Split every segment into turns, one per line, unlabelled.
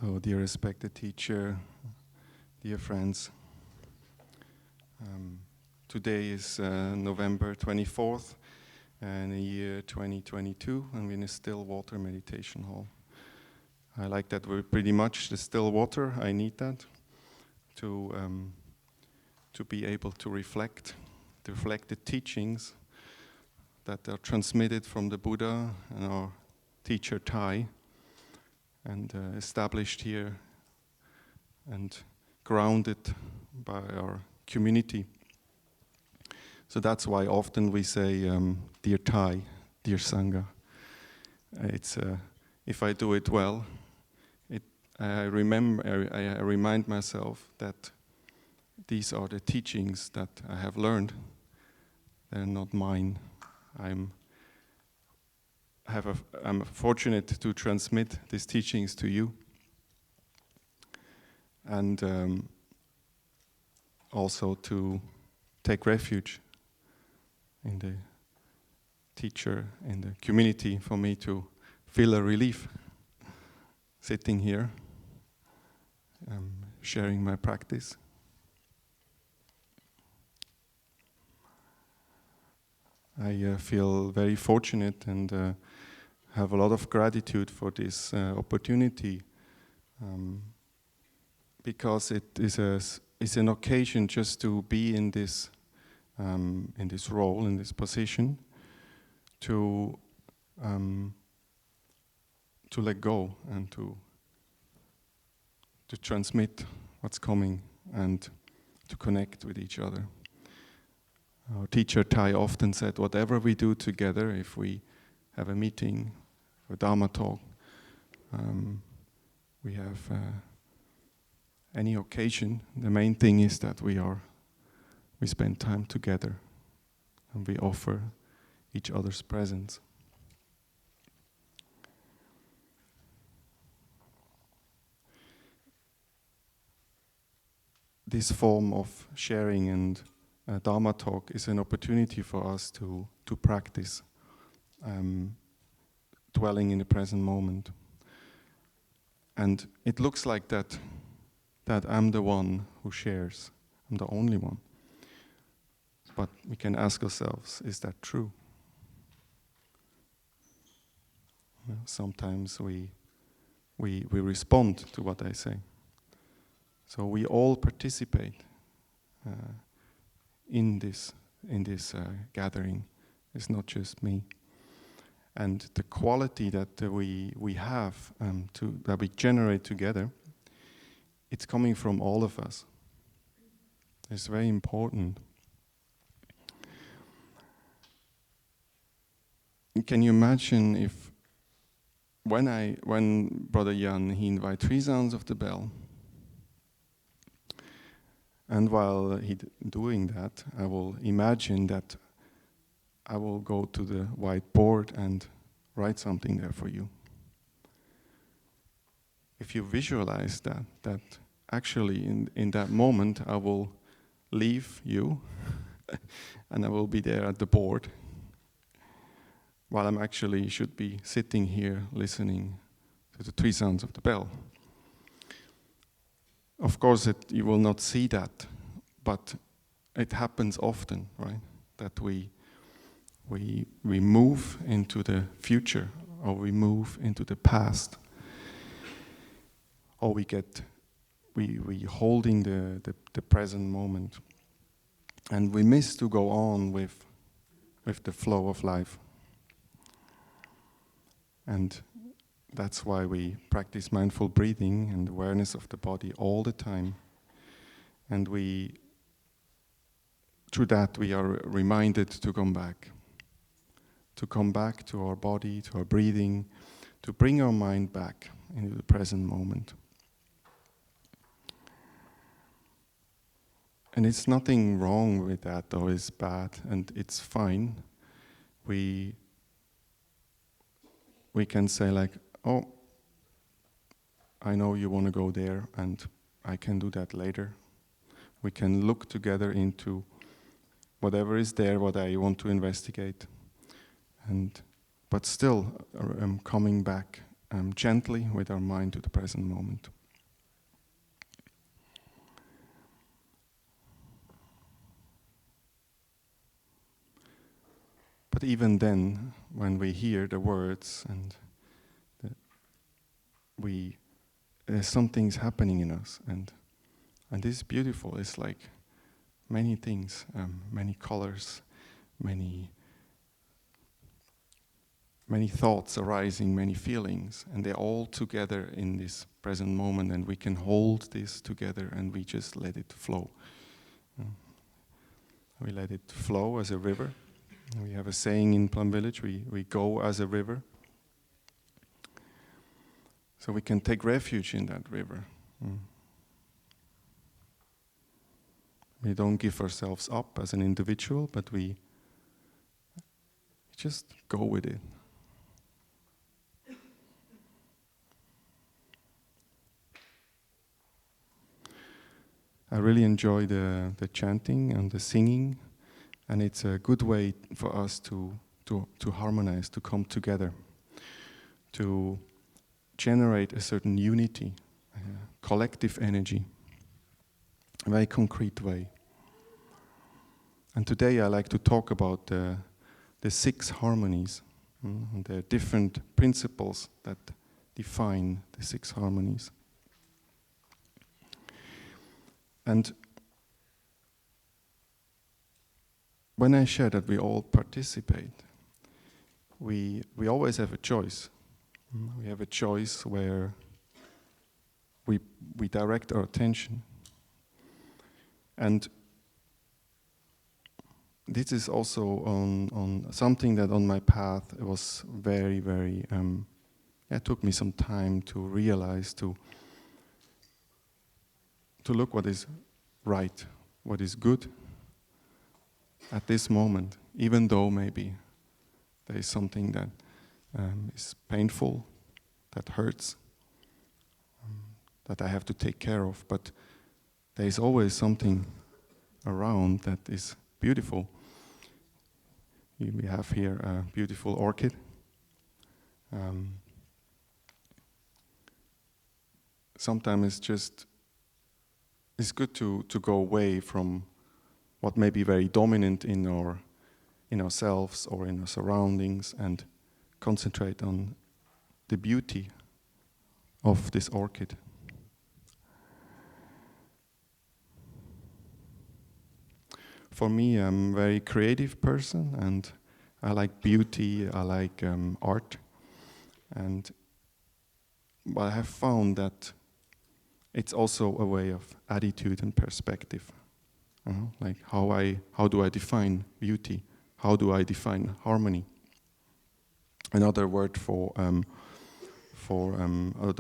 So, dear respected teacher, dear friends, today is November 24th, and the year 2022, and we're in a still water meditation hall. I like that we're pretty much the still water. I need that to be able to reflect the teachings that are transmitted from the Buddha and our teacher Tai, and established here and grounded by our community. So that's why often we say, dear Tai, dear Sangha. It's if I do it well, I remind myself that these are the teachings that I have learned. They're not mine. I'm fortunate to transmit these teachings to you, and also to take refuge in the teacher, in the community, for me to feel a relief sitting here, sharing my practice. I feel very fortunate and have a lot of gratitude for this opportunity, because it is an occasion just to be in this role, in this position, to let go and to transmit what's coming and to connect with each other. Our teacher Tai often said, whatever we do together, if we have a meeting, a Dharma talk, we have any occasion, the main thing is that we spend time together and we offer each other's presence. This form of sharing and Dharma talk is an opportunity for us to practice dwelling in the present moment. And it looks like that I'm the one who shares. I'm the only one. But we can ask ourselves, is that true? Sometimes we respond to what I say. So we all participate in this gathering. It's not just me. And the quality that we have, that we generate together, it's coming from all of us. It's very important. Can you imagine if when Brother Jan, he invited 3 sounds of the bell, and while he doing that, I will imagine that I will go to the whiteboard and write something there for you. If you visualize that actually in that moment I will leave you and I will be there at the board while I'm actually should be sitting here listening to the 3 sounds of the bell. Of course, you will not see that, but it happens often, right? That we move into the future, or we move into the past, or we holding the present moment, and we miss to go on with the flow of life. And that's why we practice mindful breathing and awareness of the body all the time. And through that we are reminded to come back to our body, to our breathing, to bring our mind back into the present moment. And it's nothing wrong with that, or it's bad, and it's fine. We can say like, oh, I know you want to go there, and I can do that later. We can look together into whatever is there, what I want to investigate. But still, I'm coming back gently with our mind to the present moment. But even then, when we hear the words and there's some things happening in us, and this is beautiful. It's like many things, many colors, many thoughts arising, many feelings, and they're all together in this present moment, and we can hold this together and we just let it flow. We let it flow as a river. We have a saying in Plum Village, we go as a river. So we can take refuge in that river. We don't give ourselves up as an individual, but we just go with it. I really enjoy the chanting and the singing, and it's a good way for us to harmonize, to come together, to generate a certain unity, collective energy, a very concrete way. And today I like to talk about the Six Harmonies, and the different principles that define the Six Harmonies. And when I share that we all participate, we always have a choice. We have a choice where we direct our attention. And this is also on something that on my path it was very, very, it took me some time to realize, to look what is right, what is good at this moment, even though maybe there is something that is painful, that hurts, that I have to take care of, but there is always something around that is beautiful. We have here a beautiful orchid. Sometimes it's good to go away from what may be very dominant in ourselves or in our surroundings and concentrate on the beauty of this orchid. For me, I'm a very creative person, and I like beauty, I like art, and I have found that it's also a way of attitude and perspective. Like how do I define beauty? How do I define harmony? Another word for the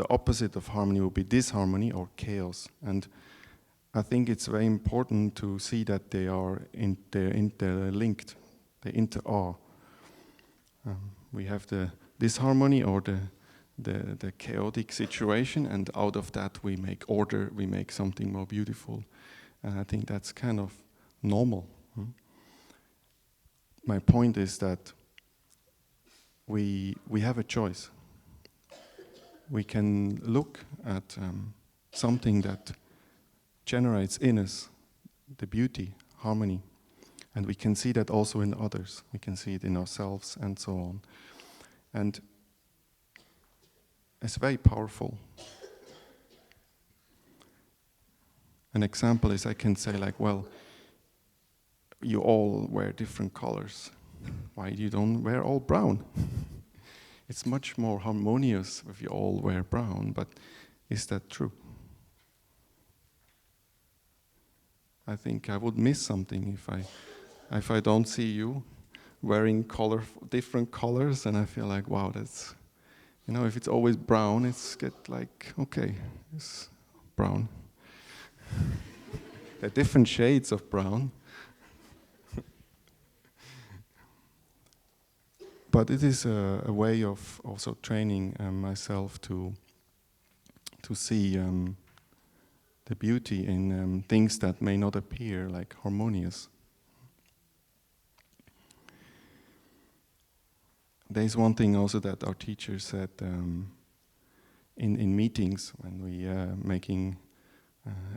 opposite of harmony would be disharmony or chaos. And I think it's very important to see that they're interlinked, they inter-are. We have the disharmony or the chaotic situation, and out of that we make order, we make something more beautiful. And I think that's kind of normal. My point is that we have a choice. We can look at something that generates in us the beauty, harmony, and we can see that also in others. We can see it in ourselves and so on. And it's very powerful. An example is I can say like, well, you all wear different colors. Why you don't wear all brown? It's much more harmonious if you all wear brown, but is that true? I think I would miss something if I don't see you wearing different colors, and I feel like, wow, that's, if it's always brown, it's get like, okay, it's brown. There are different shades of brown. But it is a way of also training myself to see the beauty in things that may not appear like harmonious. There is one thing also that our teacher said, in meetings when we making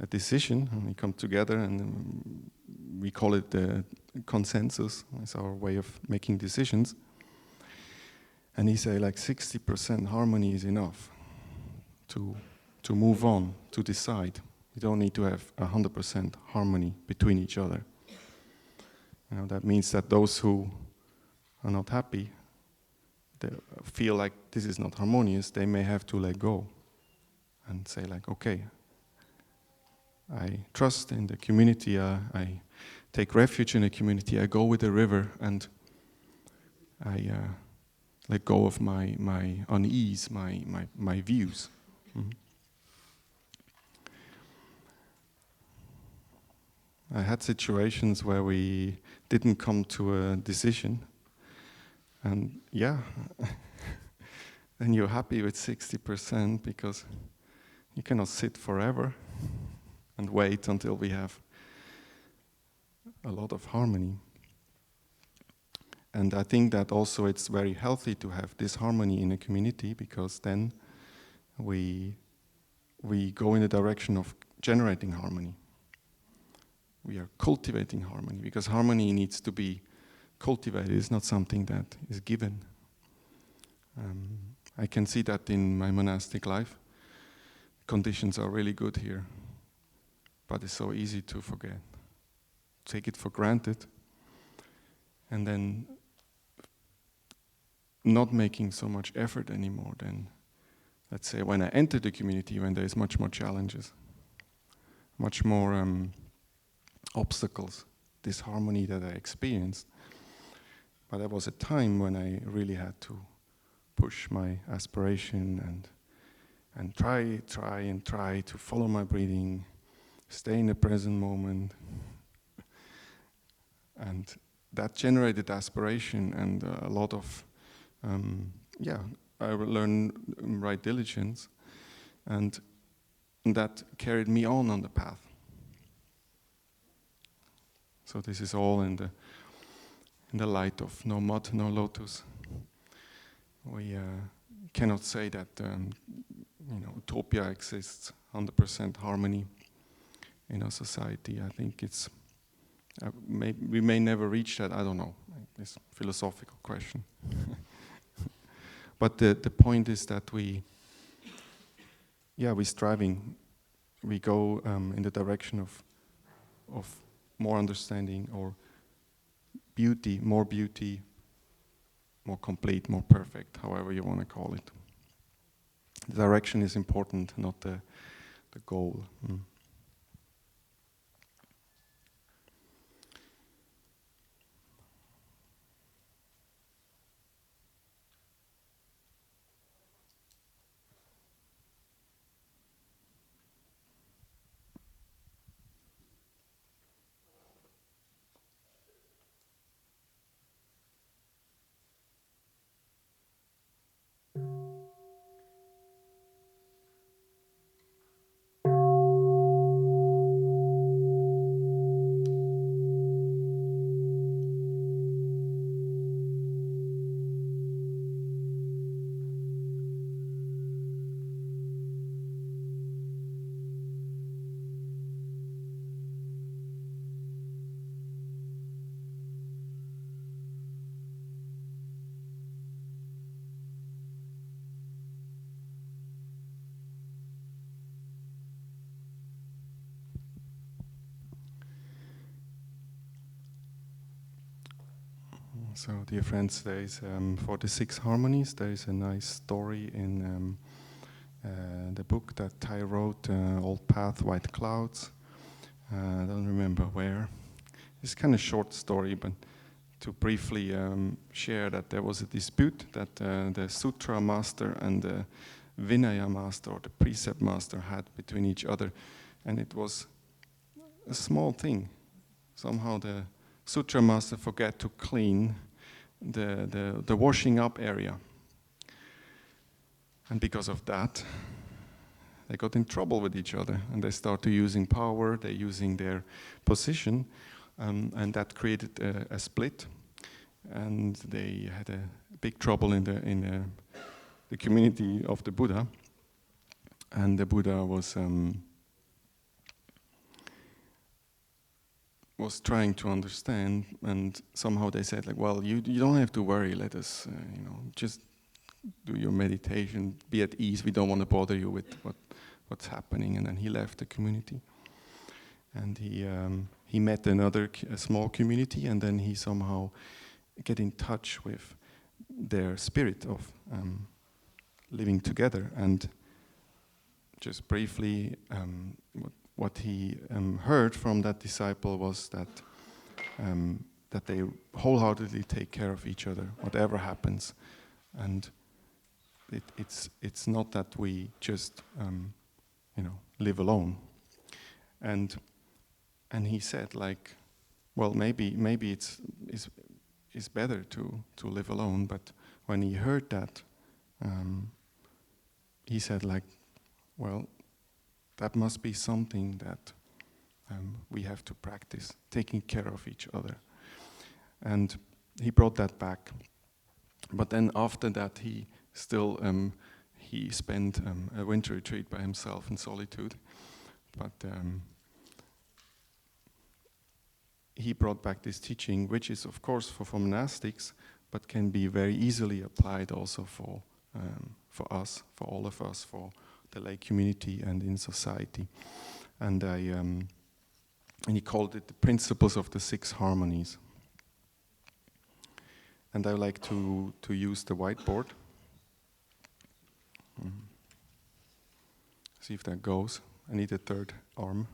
a decision, and we come together, and we call it the consensus. It's our way of making decisions. And he say like 60% harmony is enough to move on, to decide. You don't need to have 100% harmony between each other. You know, that means that those who are not happy, they feel like this is not harmonious, they may have to let go and say like, okay, I trust in the community, I take refuge in the community, I go with the river, and I let go of my unease, my views. Mm-hmm. I had situations where we didn't come to a decision, and yeah, then you're happy with 60% because you cannot sit forever and wait until we have a lot of harmony. And I think that also it's very healthy to have this harmony in a community, because then we go in the direction of generating harmony. We are cultivating harmony, because harmony needs to be cultivated. It's not something that is given. I can see that in my monastic life. Conditions are really good here, but it's so easy to forget. Take it for granted, and then not making so much effort anymore than, let's say, when I enter the community, when there is much more challenges, much more obstacles, this harmony that I experienced. But there was a time when I really had to push my aspiration and try to follow my breathing, stay in the present moment. And that generated aspiration and a lot of, I learned right diligence, and that carried me on the path. So this is all in the light of no mud, no lotus. We cannot say that utopia exists, 100% harmony in our society. I think it's we may never reach that. I don't know. It's a philosophical question. But the point is that we're striving. We go in the direction of more understanding, or beauty, more complete, more perfect, however you want to call it. The direction is important, not the goal. So, dear friends, there is for the Six Harmonies, there is a nice story in the book that Thai wrote, Old Path, White Clouds. I don't remember where. It's kind of short story, but to briefly share that there was a dispute that the Sutra master and the Vinaya master, or the precept master, had between each other. And it was a small thing. Somehow the Sutra master forgot to clean the washing up area. And because of that, they got in trouble with each other, and they started using power, they're using their position, and that created a split. And they had a big trouble in the community of the Buddha. And the Buddha was trying to understand, and somehow they said, like, well, you don't have to worry. Let us, just do your meditation. Be at ease. We don't want to bother you with what's happening. And then he left the community, and he met a small community, and then he somehow get in touch with their spirit of living together. And just briefly, what he heard from that disciple was that they wholeheartedly take care of each other, whatever happens, and it's not that we just live alone. And he said, like, well, maybe it's better to live alone. But when he heard that, he said, like, well, that must be something that we have to practice, taking care of each other. And he brought that back. But then after that, he still he spent a winter retreat by himself in solitude. But he brought back this teaching, which is, of course, for monastics, but can be very easily applied also for us, for all of us, for the lay community and in society. And he called it the principles of the Six Harmonies. And I like to use the whiteboard. See if that goes. I need a third arm.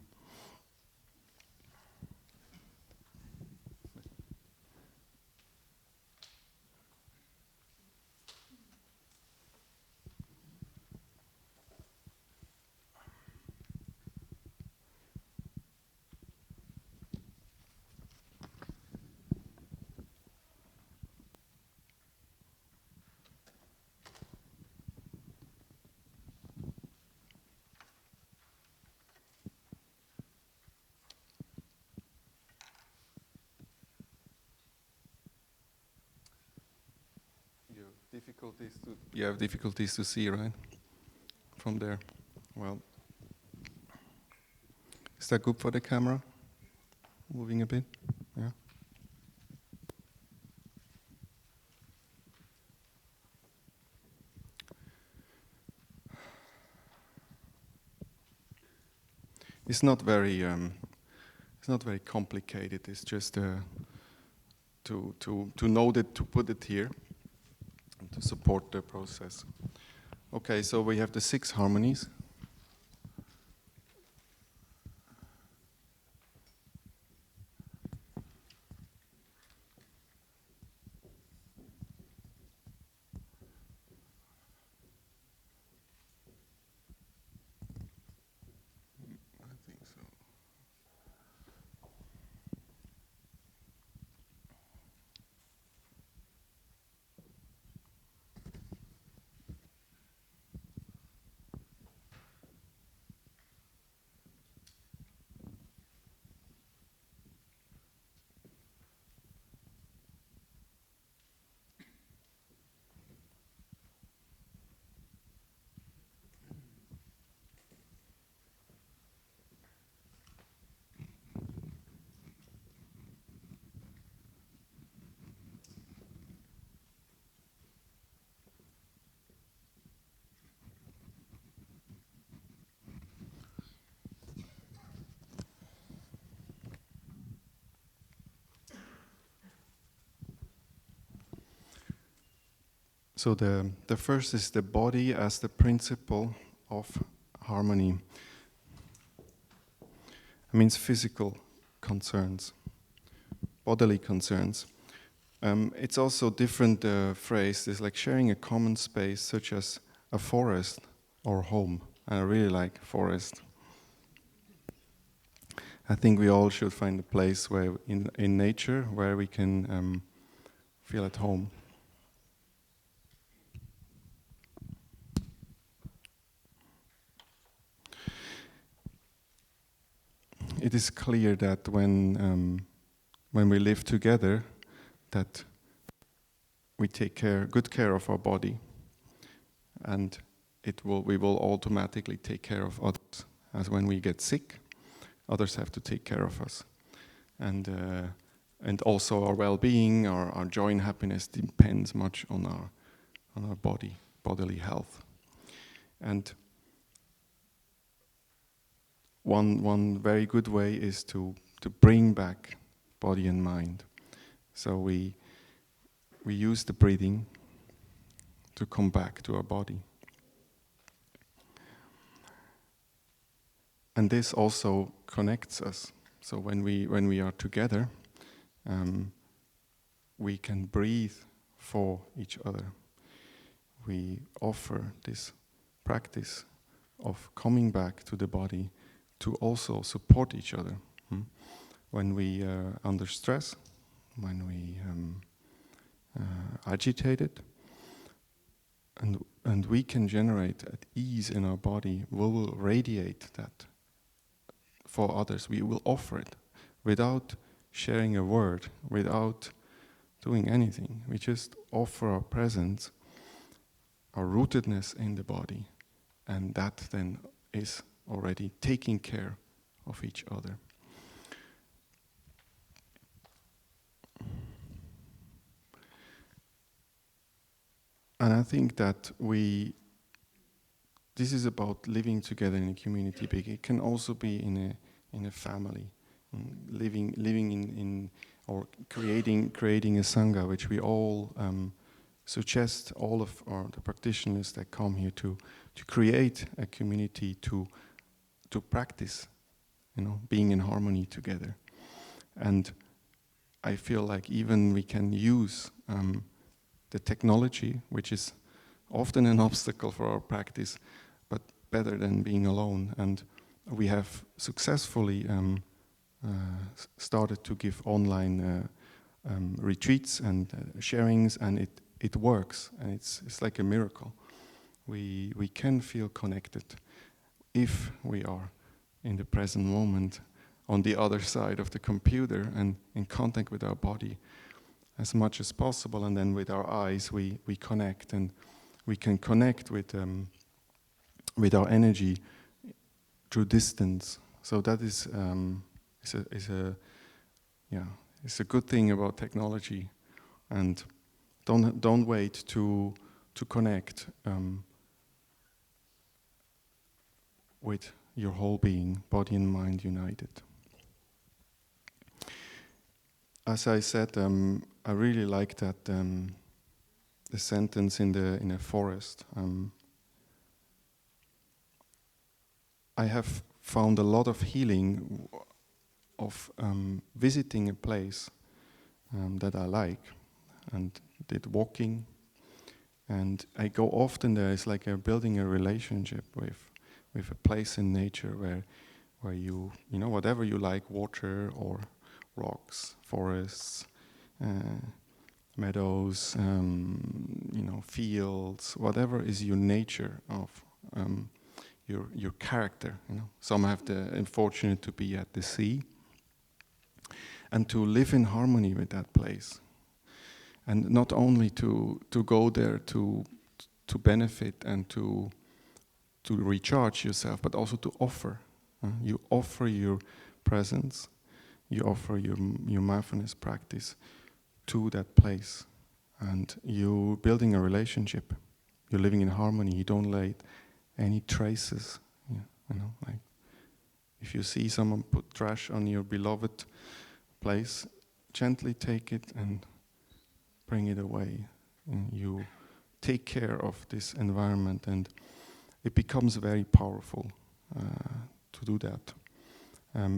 You have difficulties to see, right? From there. Well, is that good for the camera? Moving a bit? Yeah. It's not very complicated. It's just to know that, to put it here and to support the process. Okay, so we have the 6 harmonies. I think so. So the first is the body as the principle of harmony. It means physical concerns, bodily concerns. It's also different phrase. It's like sharing a common space, such as a forest or home. And I really like forest. I think we all should find a place where in nature where we can feel at home. It is clear that when we live together, that we take good care of our body, and we will automatically take care of others. As when we get sick, others have to take care of us. And also our well-being, our joy and happiness depends much on our bodily health. And one very good way is to bring back body and mind. So we use the breathing to come back to our body. And this also connects us. So when we are together, we can breathe for each other. We offer this practice of coming back to the body to also support each other. When we are under stress, when we agitated, and we can generate at ease in our body, we will radiate that for others. We will offer it without sharing a word, without doing anything. We just offer our presence, our rootedness in the body, and that then is already taking care of each other. And I think that this is about living together in a community, but it can also be in a family, living in or creating a Sangha, which we all suggest all of the practitioners that come here to create a community to practice, being in harmony together. And I feel like even we can use the technology, which is often an obstacle for our practice, but better than being alone. And we have successfully started to give online retreats and sharings, and it works, and it's like a miracle. We can feel connected if we are in the present moment on the other side of the computer and in contact with our body as much as possible, and then with our eyes we connect, and we can connect with our energy through distance. So that is a good thing about technology. And don't wait to connect with your whole being, body and mind united. As I said, I really like that the sentence in a forest. I have found a lot of healing of visiting a place that I like, and did walking, and I go often there. It's like building a relationship with a place in nature where you whatever you like, water or rocks, forests, meadows, fields, whatever is your nature of your character. Some have the unfortunate to be at the sea and to live in harmony with that place, and not only to go there to benefit and to recharge yourself, but also to offer. You offer your presence, you offer your mindfulness practice to that place, and you're building a relationship. You're living in harmony. You don't let any traces. Like if you see someone put trash on your beloved place, gently take it and bring it away. And you take care of this environment, and it becomes very powerful to do that.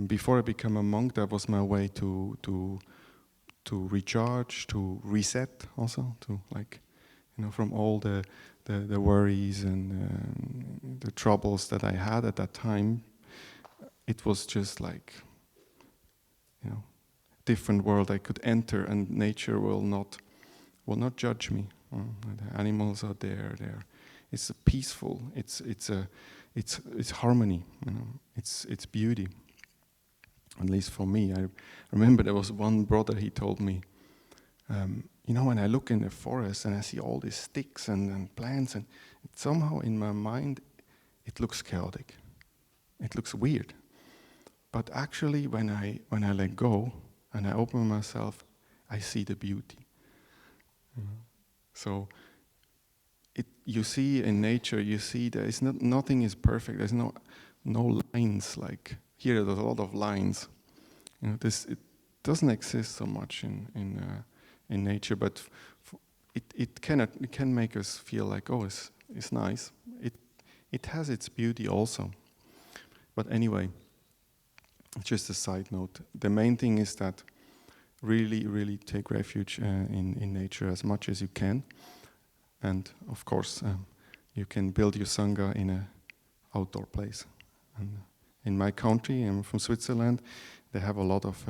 Before I became a monk, that was my way to recharge, to reset, also to from all the worries and the troubles that I had at that time. It was just like different world I could enter, and nature will not judge me. The animals are there. It's peaceful. It's harmony. It's beauty. At least for me, I remember there was one brother. He told me, when I look in the forest and I see all these sticks and plants, and somehow in my mind it looks chaotic. It looks weird. But actually, when I let go and I open myself, I see the beauty. So you see in nature, you see there is nothing is perfect. There's no lines like here. There's a lot of lines. It doesn't exist so much in nature, but it can make us feel like, oh, it's nice. It has its beauty also. But anyway, just a side note. The main thing is that really, really take refuge in nature as much as you can. And of course, you can build your Sangha in an outdoor place. And in my country, I'm from Switzerland, they have a lot of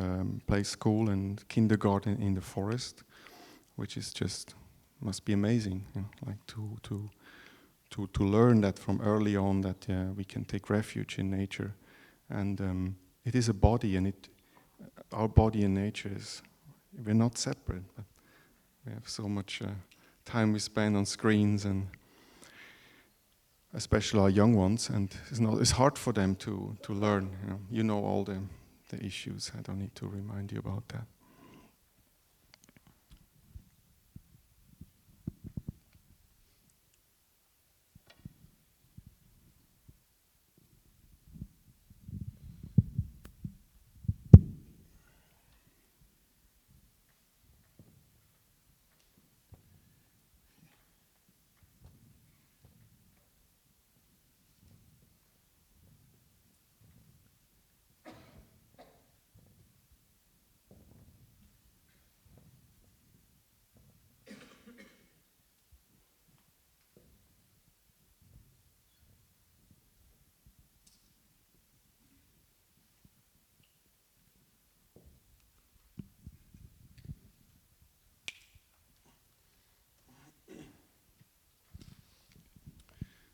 play school and kindergarten in the forest, which is just, must be amazing, like to learn that from early on, that we can take refuge in nature. And it is a body, and our body and nature we're not separate, but we have so much time we spend on screens, and especially our young ones, and it's hard for them to learn. You know all the issues. I don't need to remind you about that.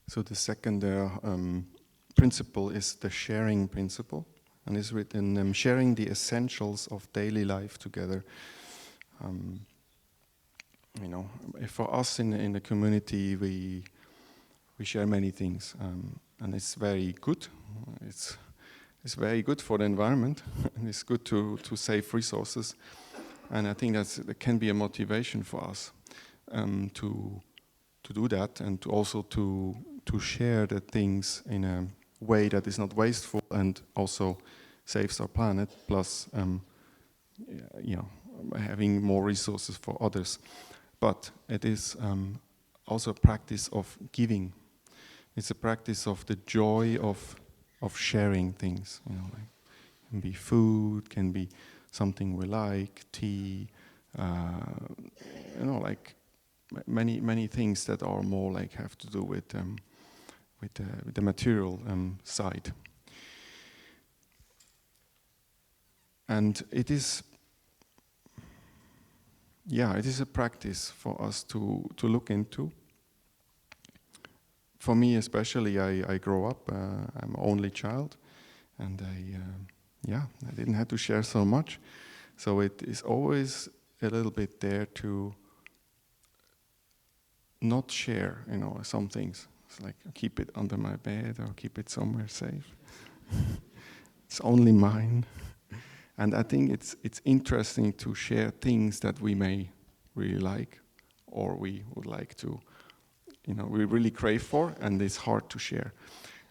So the second principle is the sharing principle, and is written sharing the essentials of daily life together. For us in the community, we share many things, and it's very good. It's very good for the environment, and it's good to save resources. And I think that can be a motivation for us to do that, and also to share the things in a way that is not wasteful and also saves our planet, plus having more resources for others. But it is also a practice of giving. It's a practice of the joy of sharing things. Like, can be food, can be something we like, tea, like many things that are more like have to do with the material side. And it is a practice for us to look into. For me especially, I grow up, I'm only child, and I didn't have to share so much. So it is always a little bit there to not share, some things. It's like, keep it under my bed or keep it somewhere safe. It's only mine. And I think it's interesting to share things that we may really like, or we would like to, we really crave for, and it's hard to share.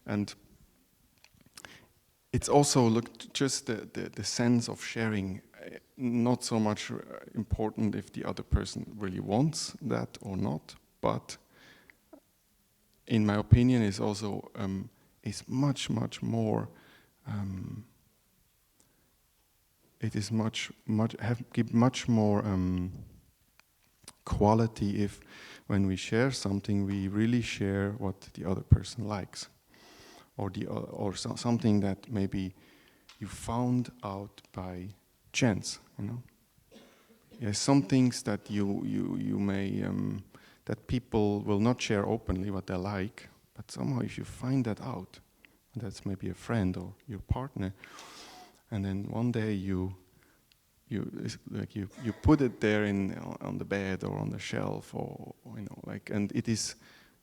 And it's also just the sense of sharing, not so much important if the other person really wants that or not, but in my opinion is also is much more. It is much more quality if, when we share something, we really share what the other person likes, or something that maybe you found out by chance. Yes, some things that you may that people will not share openly what they like, but somehow if you find that out, that's maybe a friend or your partner, and then one day you you put it there on the bed or on the shelf, or and it is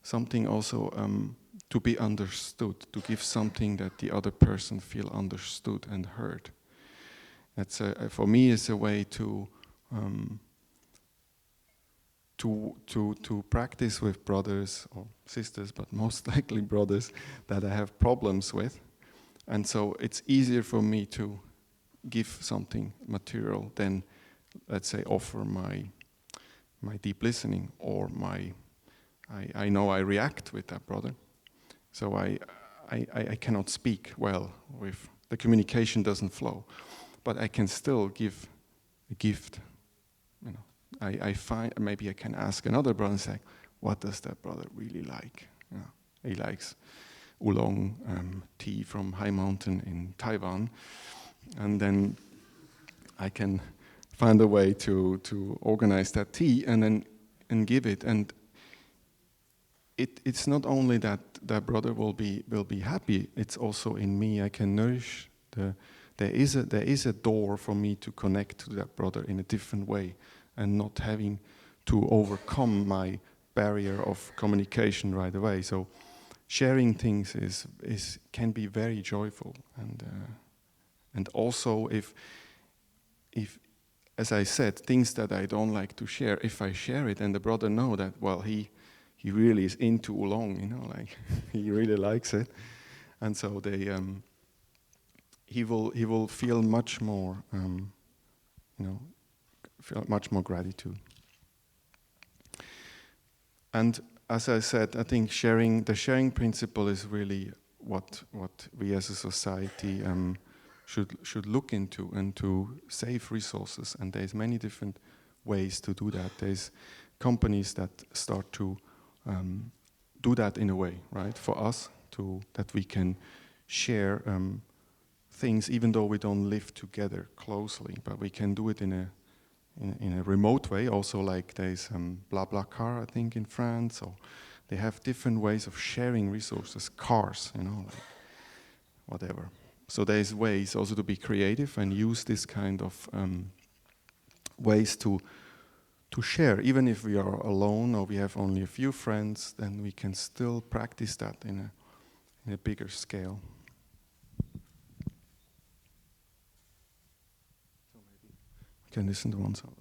something also to be understood, to give something that the other person feel understood and heard. That's for me is a way to practice with brothers or sisters, but most likely brothers that I have problems with, and so it's easier for me to give something material than, let's say, offer my deep listening, or I know I react with that brother, so I cannot speak well with the communication doesn't flow, but I can still give a gift. I find maybe I can ask another brother and say, what does that brother really like? He likes oolong tea from High Mountain in Taiwan, and then I can find a way to organize that tea and give it. And it's not only that that brother will be happy. It's also in me. I can nourish there is a door for me to connect to that brother in a different way, and not having to overcome my barrier of communication right away. So sharing things can be very joyful, and also if as I said, things that I don't like to share, if I share it and the brother know that, well, he really is into oolong, like he really likes it, and so he will feel much more feel much more gratitude. And as I said, I think the sharing principle is really what we as a society should look into, and to save resources. And there's many different ways to do that. There's companies that start to do that in a way, right? For us that we can share things, even though we don't live together closely, but we can do it in a remote way. Also, like there's BlaBlaCar, I think, in France, or they have different ways of sharing resources, cars, like whatever. So there's ways also to be creative and use this kind of ways to share. Even if we are alone or we have only a few friends, then we can still practice that in a bigger scale. So maybe we can listen to one song.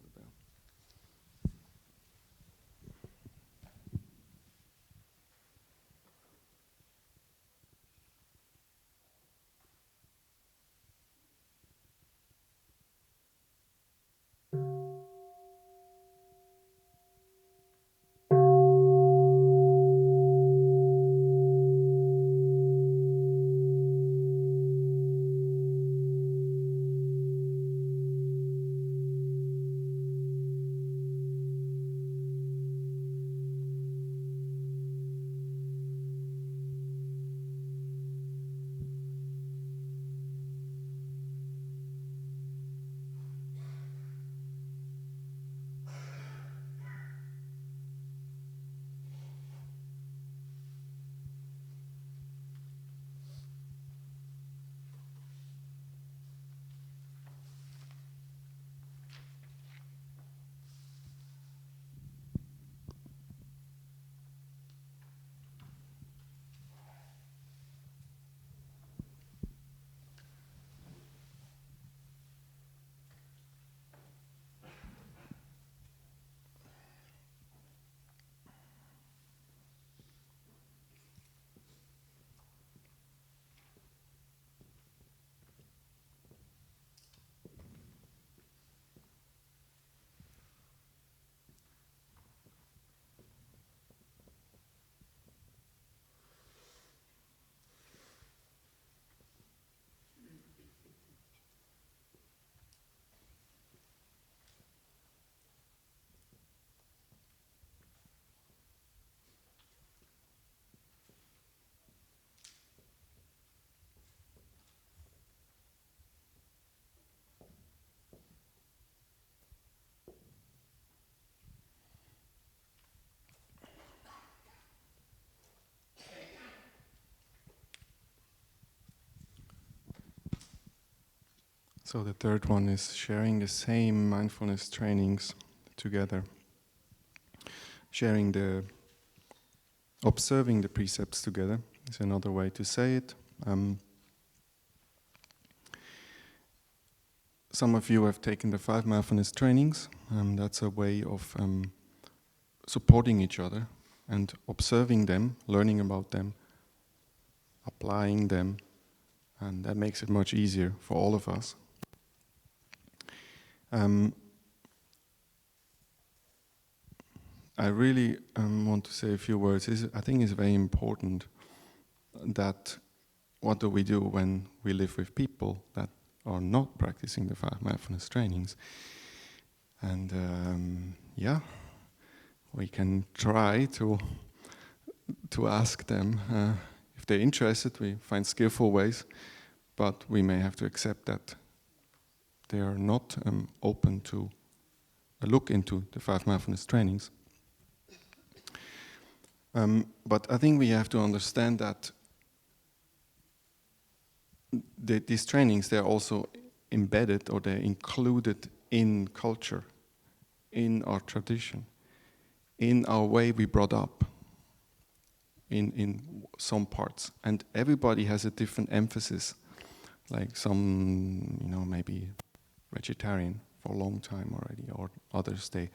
So the third one is sharing the same mindfulness trainings together. Observing the precepts together is another way to say it. Some of you have taken the Five Mindfulness Trainings. That's a way of supporting each other and observing them, learning about them, applying them, and that makes it much easier for all of us. I really want to say a few words. I think it's very important that what do we do when we live with people that are not practicing the Five Mindfulness Trainings? And we can try to ask them if they're interested. We find skillful ways, but we may have to accept that they are not open to a look into the Five Mindfulness Trainings. But I think we have to understand that these trainings, they're also embedded or they're included in culture, in our tradition, in our way we brought up, in some parts. And everybody has a different emphasis. Like some, maybe vegetarian for a long time already, or others, they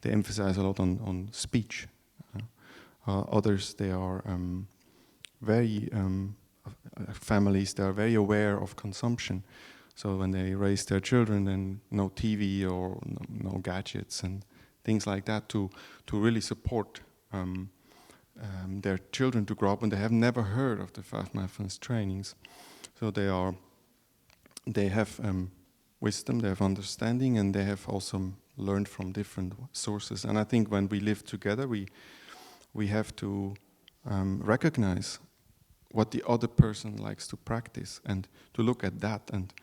emphasize a lot on speech. Others, they are very families. They are very aware of consumption. So when they raise their children, then no TV or no gadgets and things like that to really support their children to grow up, and they have never heard of the Five Mindfulness Trainings. So they have wisdom, they have understanding, and they have also learned from different sources. And I think when we live together, we have to recognize what the other person likes to practice and to look at that and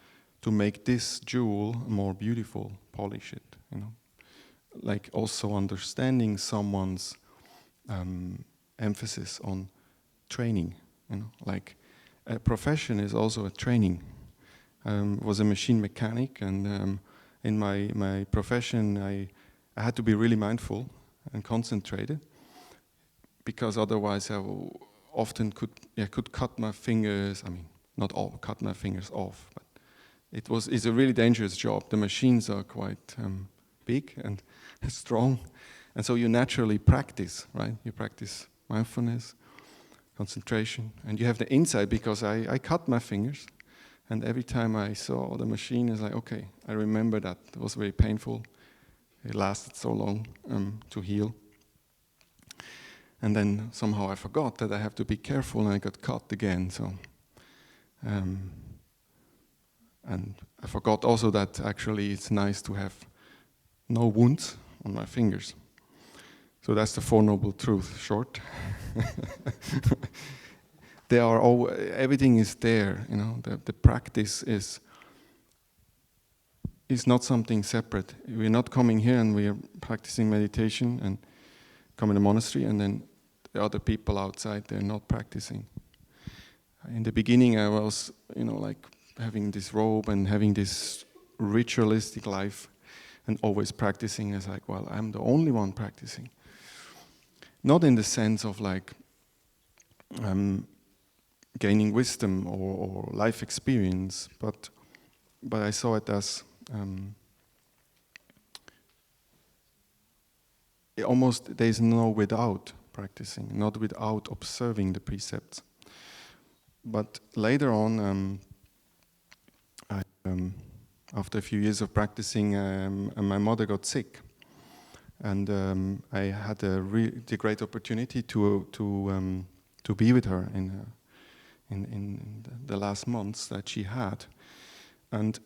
to make this jewel more beautiful, polish it, Like also understanding someone's emphasis on training, Like a profession is also a training. Was a machine mechanic, and in my profession I had to be really mindful and concentrated, because otherwise I often could cut my fingers. I mean, not all cut my fingers off, but it's a really dangerous job. The machines are quite big and strong, and so you naturally practice, right? You practice mindfulness, concentration, and you have the insight, because I cut my fingers, and every time I saw the machine, it's like, okay, I remember that it was very painful. It lasted so long to heal. And then somehow I forgot that I have to be careful, and I got cut again. So, and I forgot also that actually it's nice to have no wounds on my fingers. So that's the Four Noble Truths, short. Everything is there, The practice is not something separate. We're not coming here and we are practicing meditation and come in a monastery, and then the other people outside, they're not practicing. In the beginning, I was, like having this robe and having this ritualistic life and always practicing as like, well, I'm the only one practicing. Not in the sense of like gaining wisdom or life experience, but I saw it as almost there's no without practicing, not without observing the precepts. But later on, after a few years of practicing, my mother got sick, and I had the great opportunity to be with her in the last months that she had, and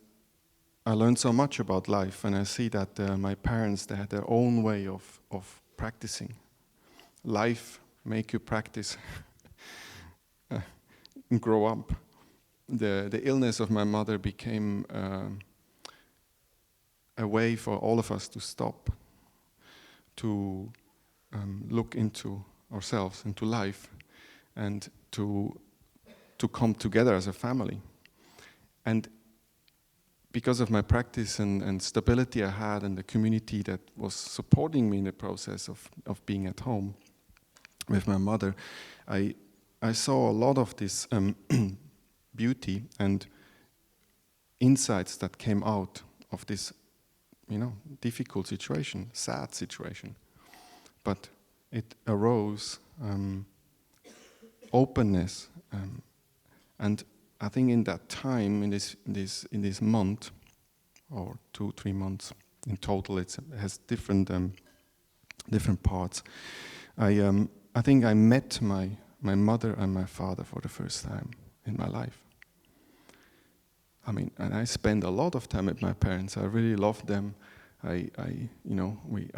I learned so much about life, and I see that my parents, they had their own way of practicing. Life make you practice and grow up. The illness of my mother became a way for all of us to stop, to look into ourselves, into life, and to come together as a family. And because of my practice and stability I had and the community that was supporting me in the process of being at home with my mother, I saw a lot of this beauty and insights that came out of this, difficult situation, sad situation. But it arose openness, and I think in that time, in this month, or 2-3 months in total, it has different parts. I think I met my mother and my father for the first time in my life. I mean, and I spent a lot of time with my parents. I really loved them. I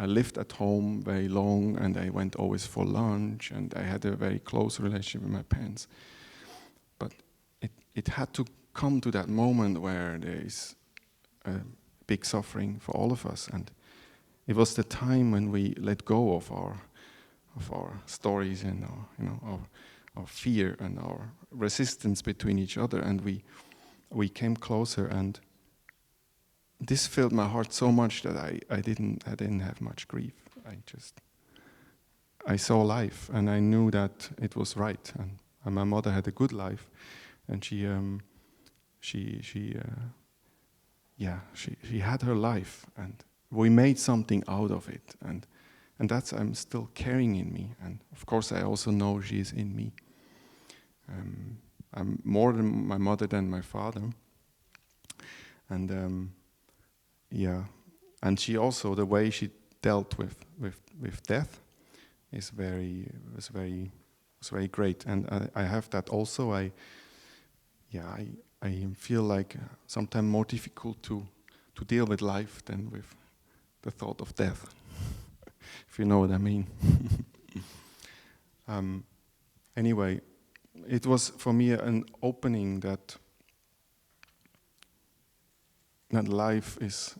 lived at home very long, and I went always for lunch, and I had a very close relationship with my parents. But it had to come to that moment where there is a big suffering for all of us, and it was the time when we let go of our stories and our fear and our resistance between each other, and we came closer, and this filled my heart so much that I didn't have much grief. I saw life, and I knew that it was right, and my mother had a good life, and she had her life, and we made something out of it, and that's I'm still carrying in me, and of course I also know she is in me. I'm more than my mother than my father, and and she also, the way she dealt with death was very great, and I have that also. I feel like sometimes more difficult to deal with life than with the thought of death, if you know what I mean. Anyway, it was for me an opening that life is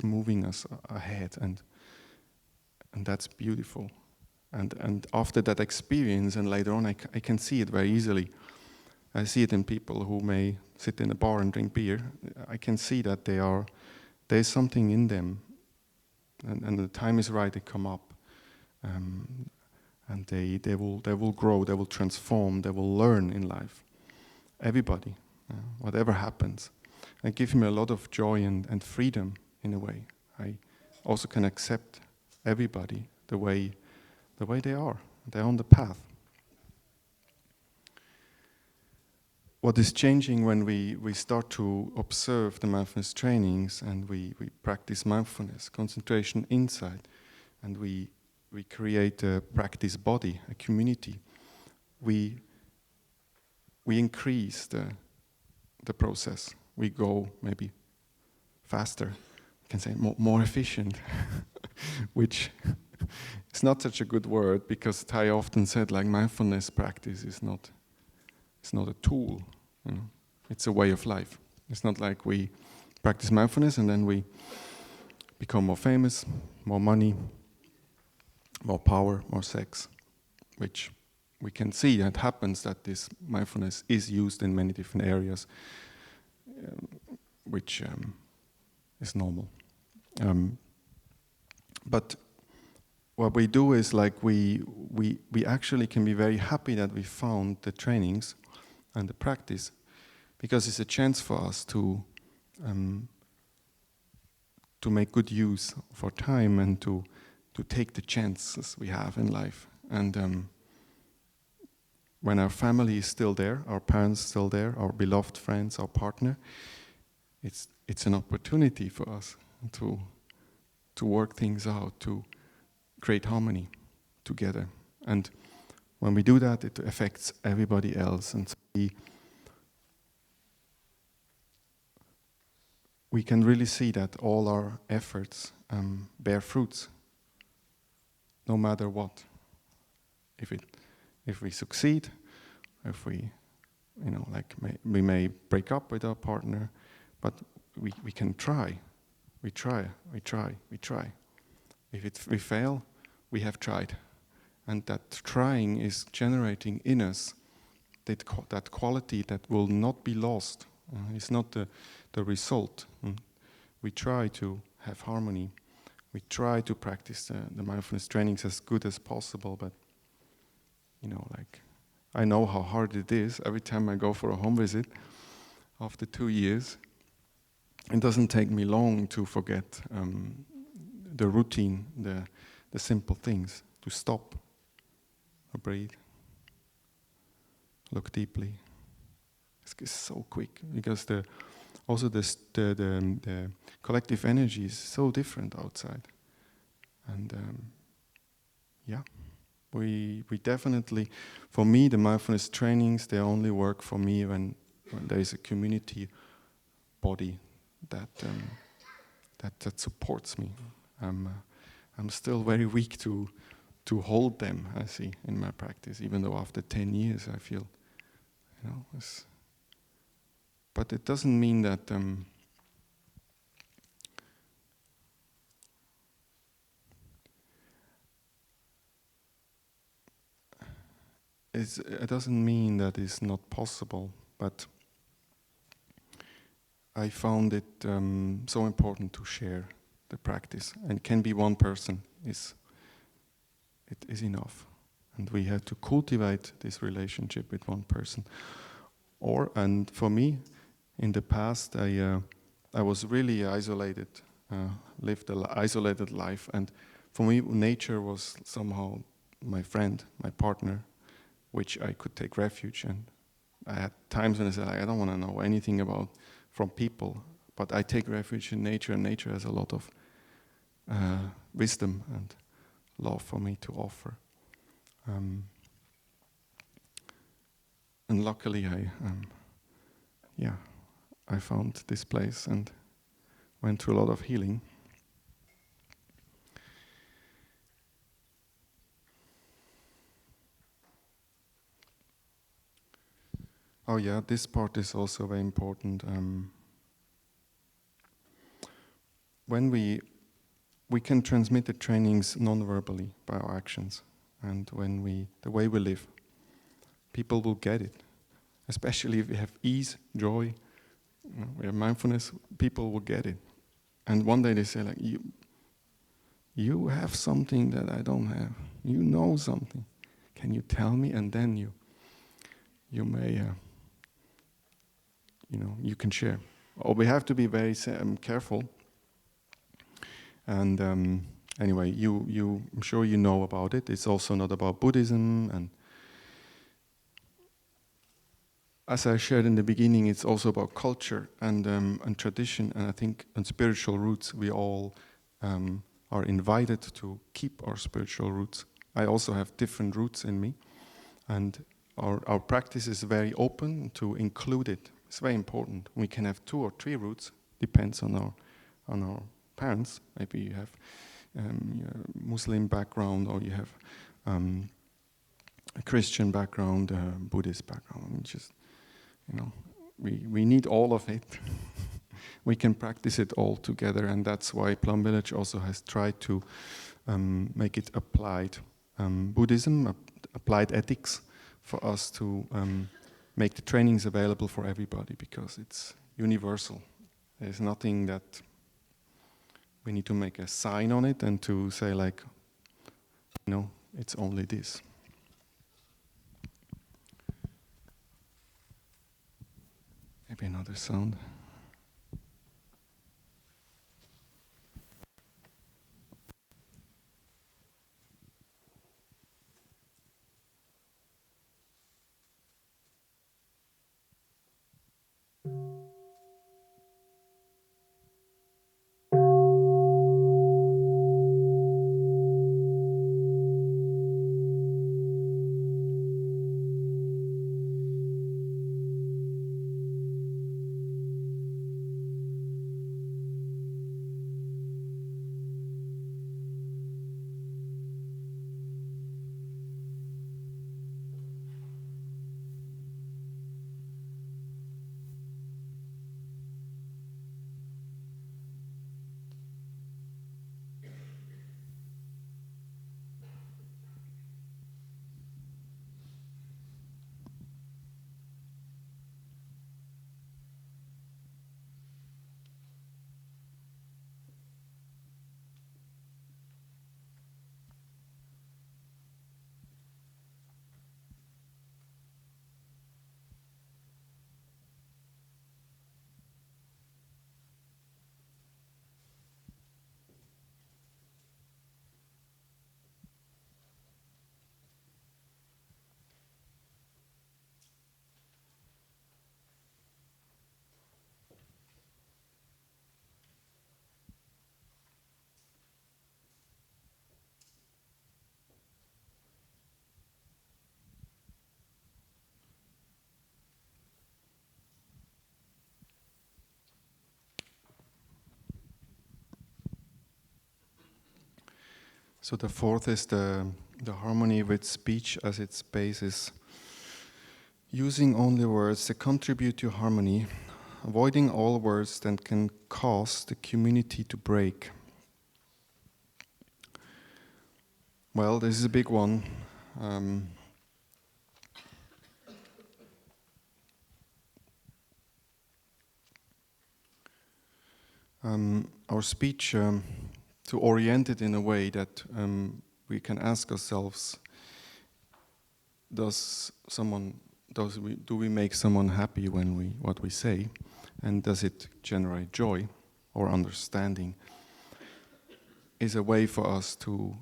moving us ahead, and that's beautiful. And after that experience, and later on, I can see it very easily. I see it in people who may sit in a bar and drink beer. I can see that there's something in them, and the time is right, they come up, and they will grow, they will transform, they will learn in life. Everybody, whatever happens, and give me a lot of joy and freedom in a way. I also can accept everybody the way they are. They're on the path. What is changing when we start to observe the mindfulness trainings, and we practice mindfulness, concentration, insight, and we create a practice body, a community, we increase the process. We go maybe faster, you can say more efficient, which is not such a good word, because Thai often said like mindfulness practice is not a tool, it's a way of life. It's not like we practice mindfulness and then we become more famous, more money, more power, more sex, which we can see that happens, that this mindfulness is used in many different areas, which is normal. But what we do is like we actually can be very happy that we found the trainings and the practice, because it's a chance for us to make good use of our time and to take the chances we have in life. And when our family is still there, our parents still there, our beloved friends, our partner, it's an opportunity for us to work things out, to create harmony together. And when we do that, it affects everybody else, and so we can really see that all our efforts bear fruits, no matter what. If we succeed, if we, we may break up with our partner, but we can try. We try. If we fail, we have tried. And that trying is generating in us that quality that will not be lost It's not the result. We try to have harmony. We try to practice the mindfulness trainings as good as possible, but like I know how hard it is. Every time I go for a home visit, after 2 years, it doesn't take me long to forget the routine, the simple things, to stop, breathe, look deeply. It's so quick because the collective energy is so different outside, and we definitely, for me, the mindfulness trainings, they only work for me when there is a community body that supports me. I'm still very weak to hold them, I see, in my practice, even though after 10 years I feel, but it doesn't mean that it doesn't mean that it's not possible, but I found it so important to share the practice, and it can be one person is enough, and we have to cultivate this relationship with one person. And for me, in the past, I was really isolated, lived an isolated life, and for me, nature was somehow my friend, my partner, which I could take refuge in. I had times when I said, I don't want to know anything from people, but I take refuge in nature, and nature has a lot of wisdom and love for me to offer. And luckily, I found this place and went through a lot of healing. Oh yeah, this part is also very important. When we can transmit the trainings non-verbally by our actions, and the way we live, people will get it. Especially if we have ease, joy, we have mindfulness, people will get it. And one day they say, like, you have something that I don't have. You know something. Can you tell me? And then you may, you can share. Or we have to be very careful. And anyway, I'm sure you know about it. It's also not about Buddhism, and as I shared in the beginning, it's also about culture and tradition, and I think on spiritual roots, we all are invited to keep our spiritual roots. I also have different roots in me, and our practice is very open to include it. It's very important. We can have 2 or 3 roots, depends on our parents. Maybe you have Muslim background, or you have a Christian background, Buddhist background. We need all of it. We can practice it all together, and that's why Plum Village also has tried to make it applied Buddhism, applied ethics, for us to make the trainings available for everybody, because it's universal. There's nothing that we need to make a sign on it and to say, like, it's only this. Maybe another sound. So the fourth is the harmony with speech as its basis. Using only words that contribute to harmony, avoiding all words that can cause the community to break. Well, this is a big one. Our speech, to orient it in a way that we can ask ourselves, do we make someone happy when what we say, and does it generate joy or understanding? Is a way for us to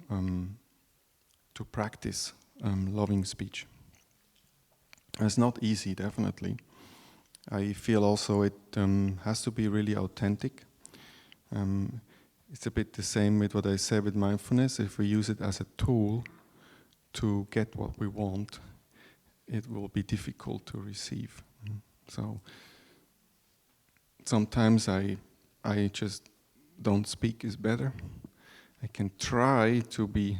practice loving speech. It's not easy, definitely. I feel also it has to be really authentic. It's a bit the same with what I said with mindfulness. If we use it as a tool to get what we want, it will be difficult to receive. So sometimes I just don't speak is better. I can try to be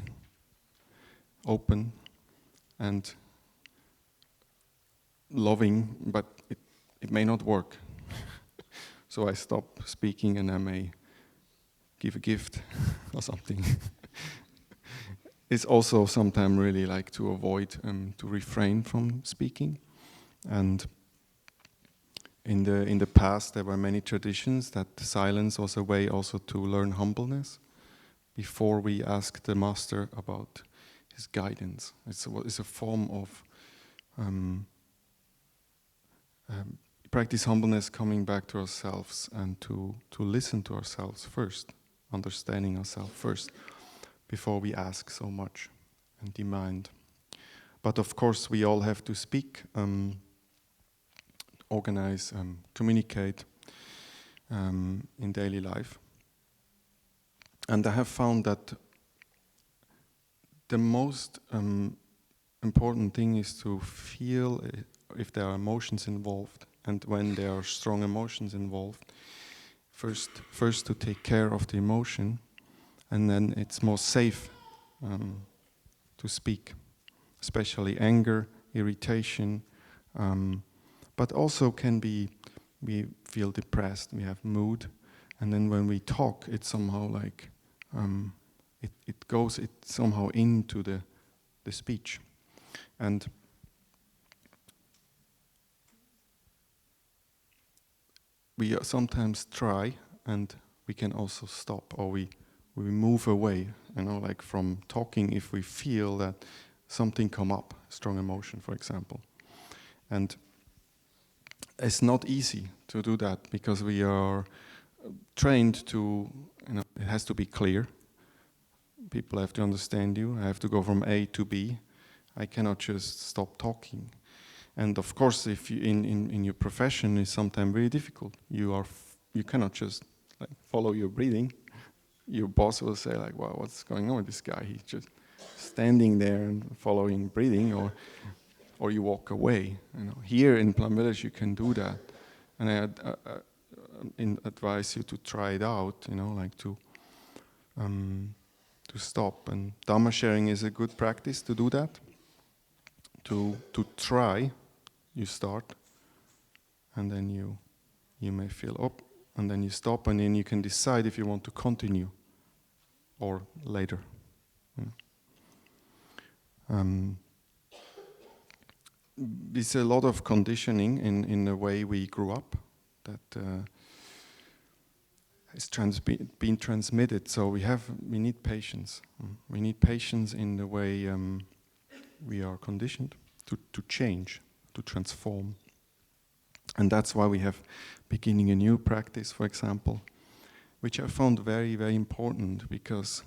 open and loving, but it may not work. So I stop speaking and I may give a gift or something. It's also sometimes really like to avoid, to refrain from speaking. And in the past there were many traditions that silence was a way also to learn humbleness before we ask the master about his guidance. It's a form of practice humbleness, coming back to ourselves and to listen to ourselves first, understanding ourselves first, before we ask so much and demand. But of course we all have to speak, organize, communicate in daily life. And I have found that the most important thing is to feel if there are emotions involved, and when there are strong emotions involved, first to take care of the emotion, and then it's more safe to speak, especially anger, irritation, but also can be, we feel depressed, we have mood, and then when we talk, it's somehow like, it goes somehow into the speech. And we sometimes try, and we can also stop, or we move away, like from talking if we feel that something come up, strong emotion, for example. And it's not easy to do that because we are trained to, it has to be clear. People have to understand you. I have to go from A to B. I cannot just stop talking. And of course, if you in your profession, is sometimes very difficult. You cannot just like follow your breathing. Your boss will say like, "Wow, what's going on with this guy? He's just standing there and following breathing," or you walk away. Here in Plum Village, you can do that, and I advise you to try it out. Like to stop. And Dharma sharing is a good practice to do that. To try. You start, and then you may feel up, and then you stop, and then you can decide if you want to continue or later. There's a lot of conditioning in the way we grew up that is being transmitted. So we need patience. We need patience in the way we are conditioned to change, to transform. And that's why we have beginning a new practice, for example, which I found very, very important, because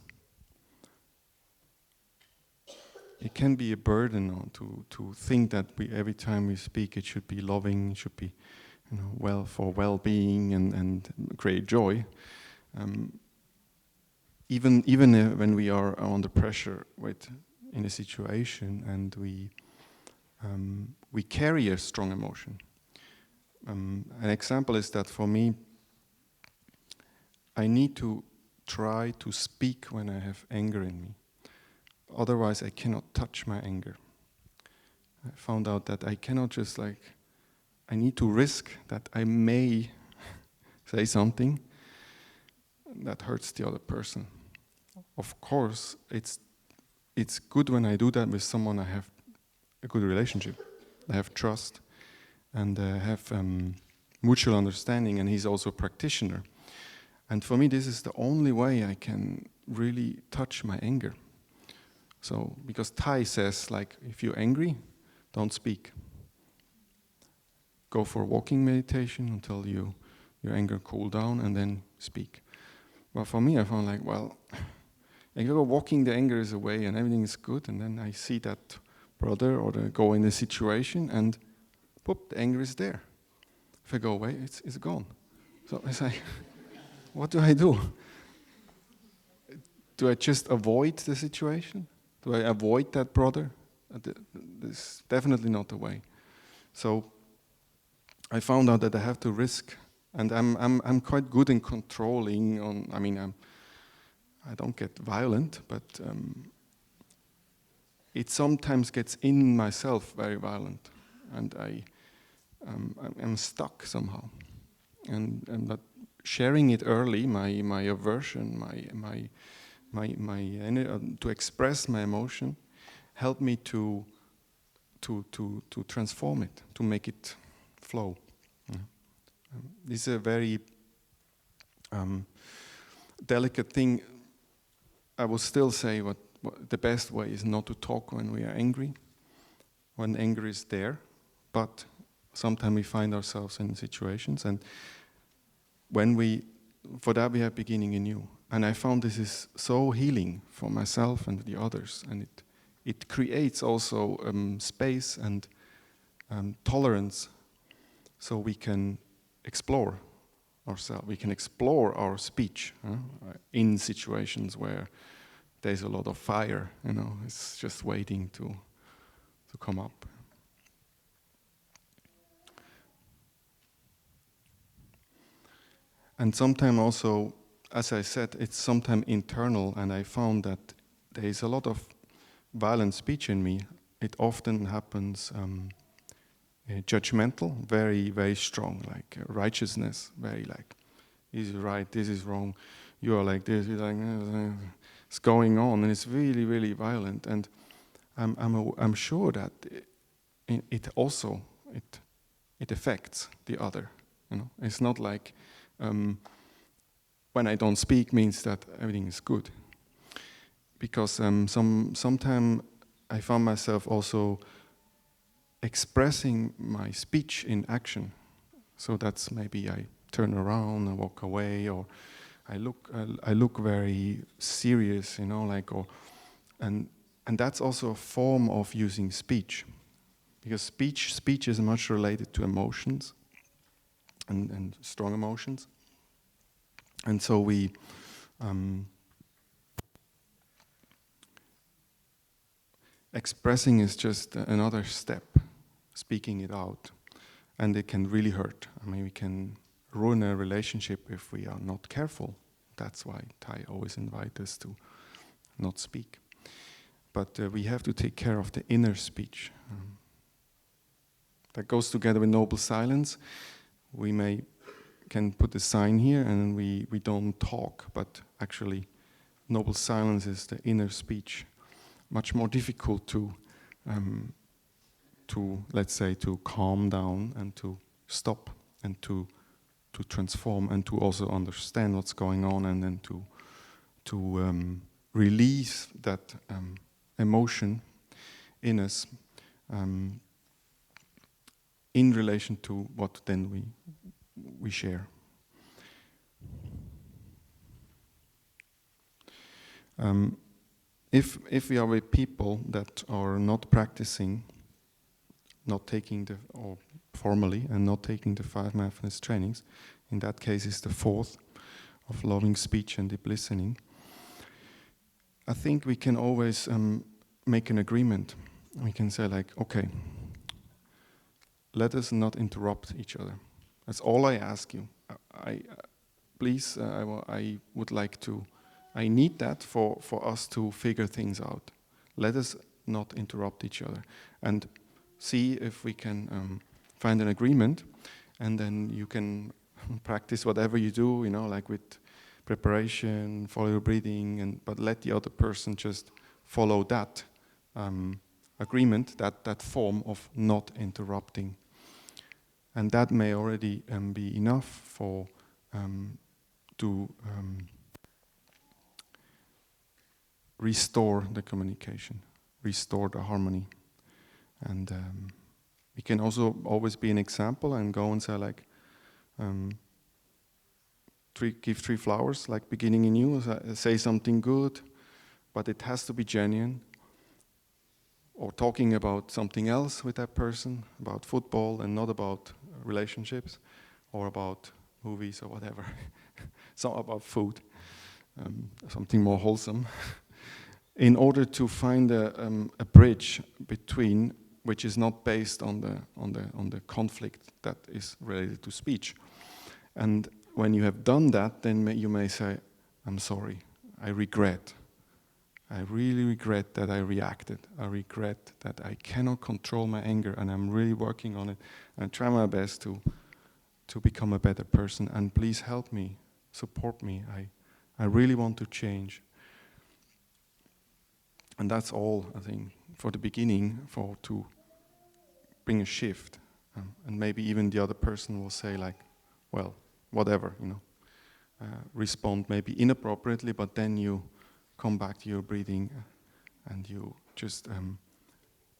it can be a burden to think that every time we speak it should be loving, it should be for well-being and create joy. Even when we are under pressure in a situation and we carry a strong emotion. An example is that for me, I need to try to speak when I have anger in me. otherwise I cannot touch my anger. I found out that I cannot just like, I need to risk that I may say something that hurts the other person. Of course, it's good when I do that with someone I have a good relationship, I have trust, and have mutual understanding, and he's also a practitioner. And for me, this is the only way I can really touch my anger. So, because Thai says, like, if you're angry, don't speak. Go for walking meditation until your anger cool down, and then speak. But for me, I found like, well, I go walking, the anger is away, and everything is good, and then I see that brother or go in the situation, and whoop, the anger is there. If I go away, it's gone. So it's like, what do I do? Do I just avoid the situation? Do I avoid that brother? This is definitely not the way. So I found out that I have to risk, and I'm quite good in controlling. I don't get violent, but it sometimes gets in myself very violent, and I'm stuck somehow. And but sharing it early, my aversion, to express my emotion, helped me to transform it, to make it flow. This is a very delicate thing. I will still say what the best way is not to talk when we are angry, when anger is there, but sometimes we find ourselves in situations, and for that we have beginning anew. And I found this is so healing for myself and the others, and it creates also space and tolerance, so we can explore ourselves. We can explore our speech in situations where there's a lot of fire. It's just waiting to come up. And sometimes also, as I said, it's sometimes internal, and I found that there is a lot of violent speech in me. It often happens judgmental, very, very strong, like righteousness, very like, this is right, this is wrong, you are like this, it's like, it's going on, and it's really, really violent. And I'm sure that it also affects the other. It's not like when I don't speak means that everything is good. Because sometimes I found myself also expressing my speech in action. So that's maybe I turn around and walk away, or I look very serious, and that's also a form of using speech, because speech is much related to emotions and strong emotions, and so we expressing is just another step, speaking it out, and it can really hurt. We can ruin a relationship if we are not careful. That's why Thai always invite us to not speak. But we have to take care of the inner speech. That goes together with noble silence. We can put a sign here, and we don't talk, but actually noble silence is the inner speech. Much more difficult to let's say, to calm down and to stop and to transform and to also understand what's going on, and then to release that emotion in us in relation to what then we share. If we are with people that are not practicing, not taking or formally, and not taking the 5 mindfulness trainings, in that case is the 4th of loving speech and deep listening, I think we can always make an agreement. We can say like, okay, let us not interrupt each other. That's all I ask you. Please, I would like to, I need that for us to figure things out. Let us not interrupt each other, and see if we can find an agreement, and then you can practice whatever you do, like with preparation, follow your breathing, but let the other person just follow that agreement, that form of not interrupting. And that may already be enough to restore the communication, restore the harmony. And we can also always be an example and go and say like, give 3 flowers, like beginning anew, say something good, but it has to be genuine. Or talking about something else with that person, about football and not about relationships, or about movies or whatever. It's not about food, something more wholesome. In order to find a bridge between, which is not based on the conflict that is related to speech. And when you have done that, then you may say, I'm sorry, I really regret that I reacted. I regret that I cannot control my anger, and I'm really working on it. And I try my best to become a better person, and please help me, support me. I really want to change. And that's all, I think, for the beginning, to bring a shift. And maybe even the other person will say like, well, whatever, respond maybe inappropriately, but then you come back to your breathing and you just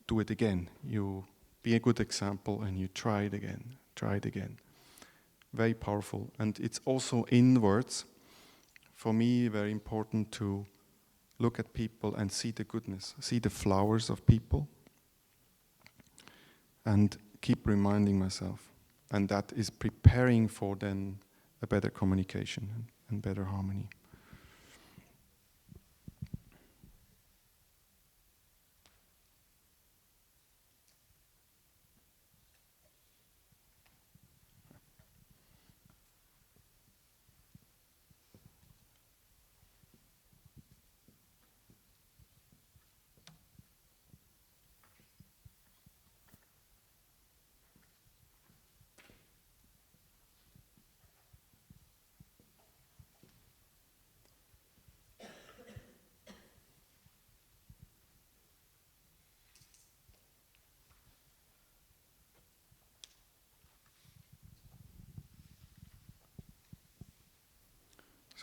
do it again. You be a good example and you try it again. Very powerful. And it's also inwards. For me, very important to look at people and see the goodness, see the flowers of people, and keep reminding myself. And that is preparing for then a better communication and better harmony.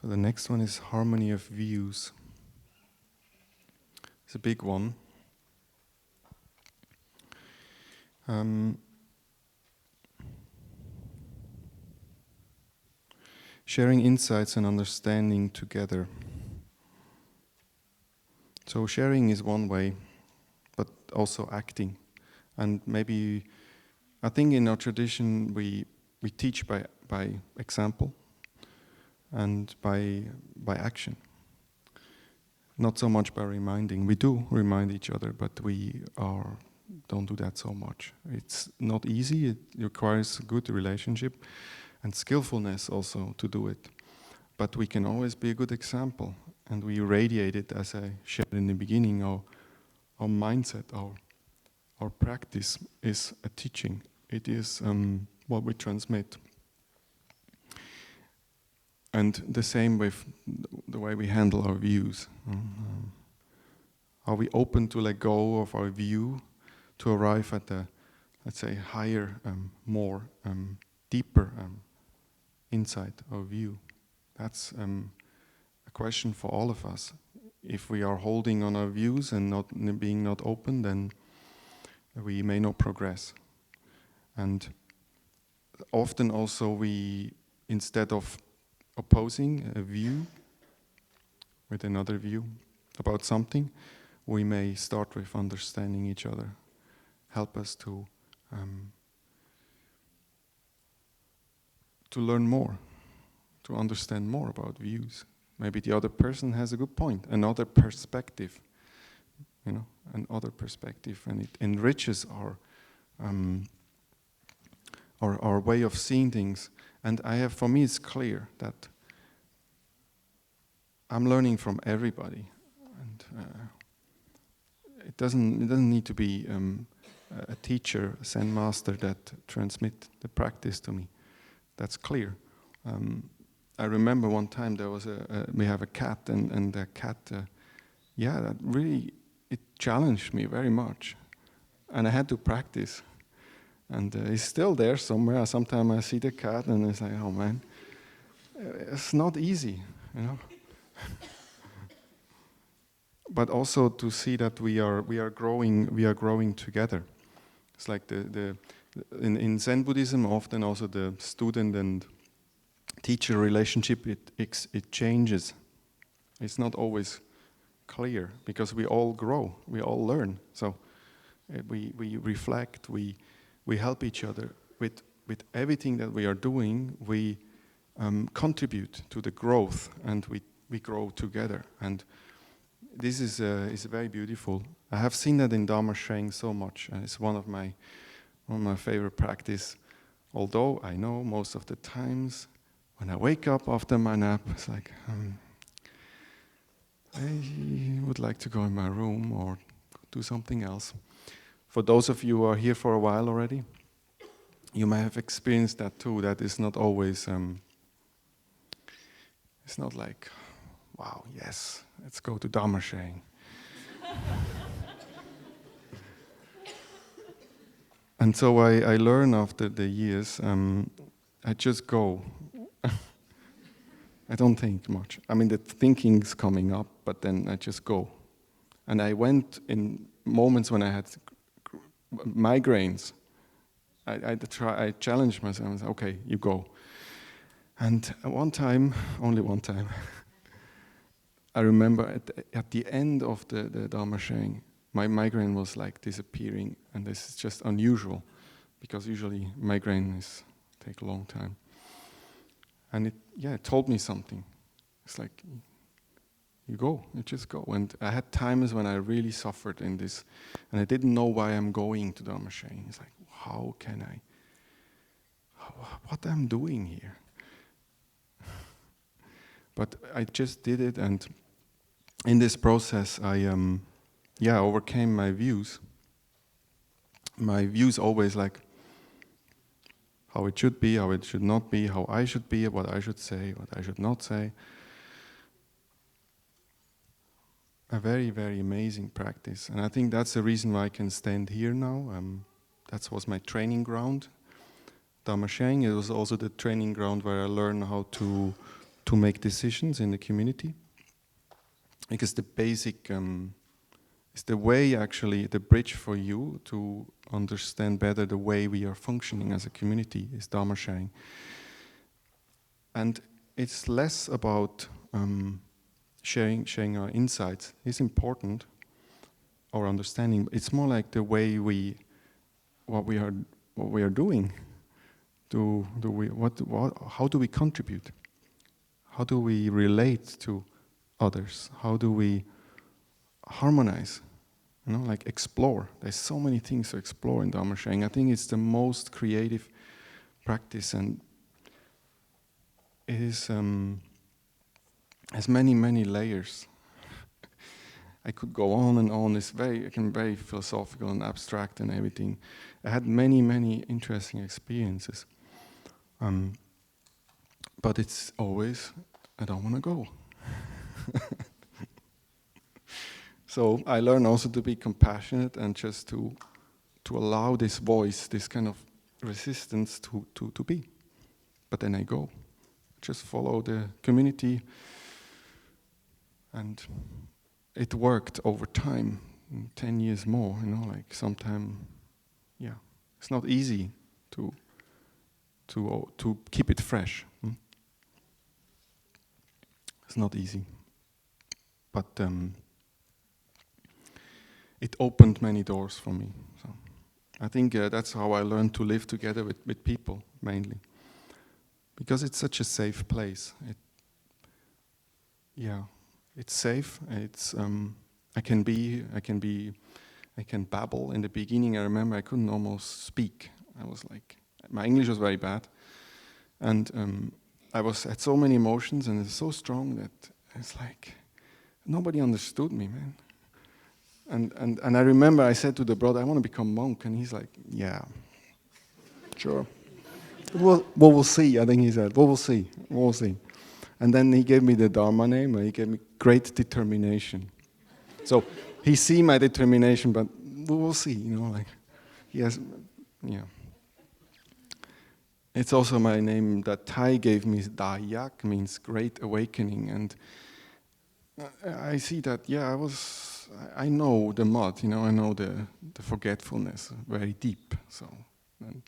So the next one is harmony of views. It's a big one. Sharing insights and understanding together. So sharing is one way, but also acting. And maybe, I think in our tradition we teach by example and by action. Not so much by reminding. We do remind each other, but we don't do that so much. It's not easy. It requires a good relationship and skillfulness also to do it. But we can always be a good example, and we radiate it, as I shared in the beginning. Our mindset, our practice is a teaching. It is what we transmit. And the same with the way we handle our views. Are we open to let go of our view to arrive at the, let's say, higher, more deeper insight or view? That's a question for all of us. If we are holding on our views and not open, then we may not progress. And often also we, instead of opposing a view with another view about something, we may start with understanding each other. Help us to learn more, to understand more about views. Maybe the other person has a good point, another perspective, another perspective, and it enriches our way of seeing things. And for me, it's clear that I'm learning from everybody, and it doesn't need to be a teacher, a Zen master that transmit the practice to me. That's clear. I remember one time there was we have a cat, and the cat, that really, it challenged me very much, and I had to practice. And he's still there somewhere. Sometimes I see the cat, and it's like, oh man, it's not easy, you know. But also to see that we are growing together. It's like in Zen Buddhism, often also the student and teacher relationship, it changes. It's not always clear, because we all grow, we all learn. So we reflect, we help each other with everything that we are doing. We contribute to the growth, and we grow together. And this is very beautiful. I have seen that in Dharma sharing so much, and it's one of my favorite practice. Although I know most of the times when I wake up after my nap, it's like I would like to go in my room or do something else. For those of you who are here for a while already, you may have experienced that too. That is not always. It's not like, wow, yes, let's go to Dharma sharing. And so I learn after the years, I just go. I don't think much. I mean, the thinking's coming up, but then I just go. And I went in moments when I had migraines. I challenged myself and said, okay, you go. And only one time, I remember at the end of the Dharma sharing, my migraine was like disappearing, and this is just unusual, because usually migraines take a long time. And it told me something. It's like, you just go. And I had times when I really suffered in this, and I didn't know why I'm going to Dharma sharing. It's like, what I'm doing here? But I just did it, and in this process, I overcame my views. My views always like how it should be, how it should not be, how I should be, what I should say, what I should not say. A very, very amazing practice. And I think that's the reason why I can stand here now. That was my training ground. Dharma sharing, it was also the training ground where I learned how to make decisions in the community. Because the basic is the way, actually, the bridge for you to understand better the way we are functioning as a community is Dharma sharing. And it's less about sharing our insights. It's important, our understanding. It's more like the way what we are doing. How do we contribute? How do we relate to others? How do we harmonize? Like explore. There's so many things to explore in Dharma sharing. I think it's the most creative practice, and it is has many, many layers. I could go on and on. It's very philosophical and abstract and everything. I had many, many interesting experiences. But it's always, I don't want to go. So I learn also to be compassionate and just to allow this voice, this kind of resistance to be. But then I go. Just follow the community. And it worked over time, 10 years more, like sometime, it's not easy to keep it fresh. It's not easy. But it opened many doors for me. So I think that's how I learned to live together with people, mainly. Because it's such a safe place. It's safe. It's I can babble. In the beginning, I remember I couldn't almost speak. I was like, my English was very bad, and I had so many emotions, and it's so strong that it's like nobody understood me, man. And I remember I said to the brother, I want to become monk. And he's like, yeah, sure. Well, we'll see, I think he said. We'll see. We'll see. And then he gave me the Dharma name, and he gave me great determination. So he see my determination, but we'll see, like, he has, yeah. It's also my name that Thai gave me, Giac, means great awakening. And I see that, I know the mud, I know the forgetfulness very deep. So, and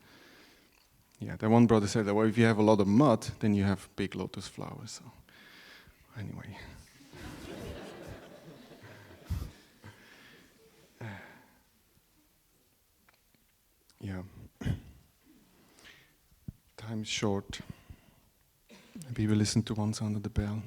the one brother said that, well, if you have a lot of mud, then you have big lotus flowers. So, anyway. Yeah. Time's short. Maybe we'll listen to one sound of the bell.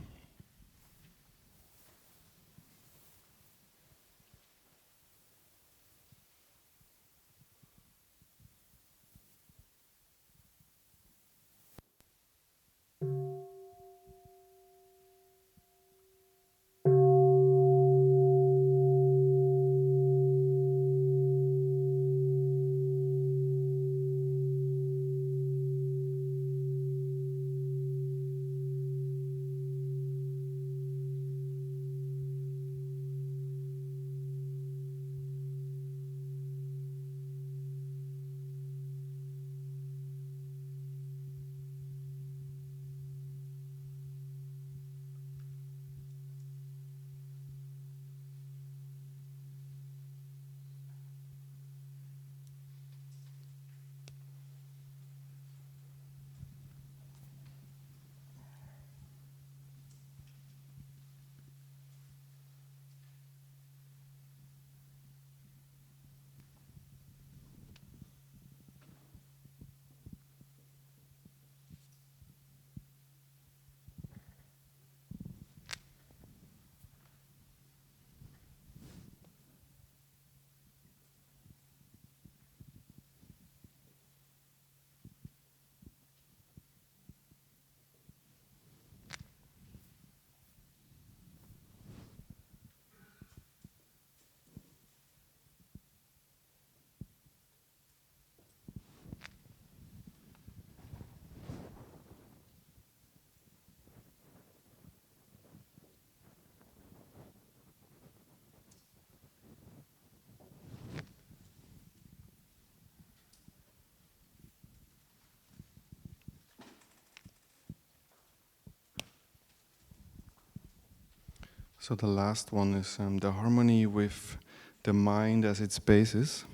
So the last one is the harmony with the mind as its basis.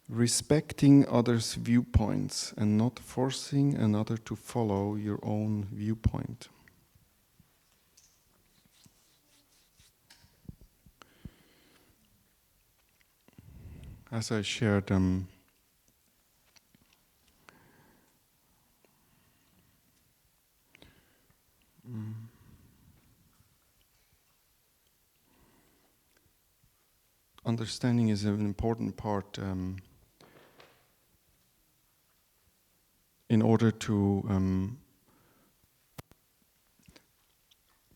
Respecting others' viewpoints and not forcing another to follow your own viewpoint. As I shared, understanding is an important part in order to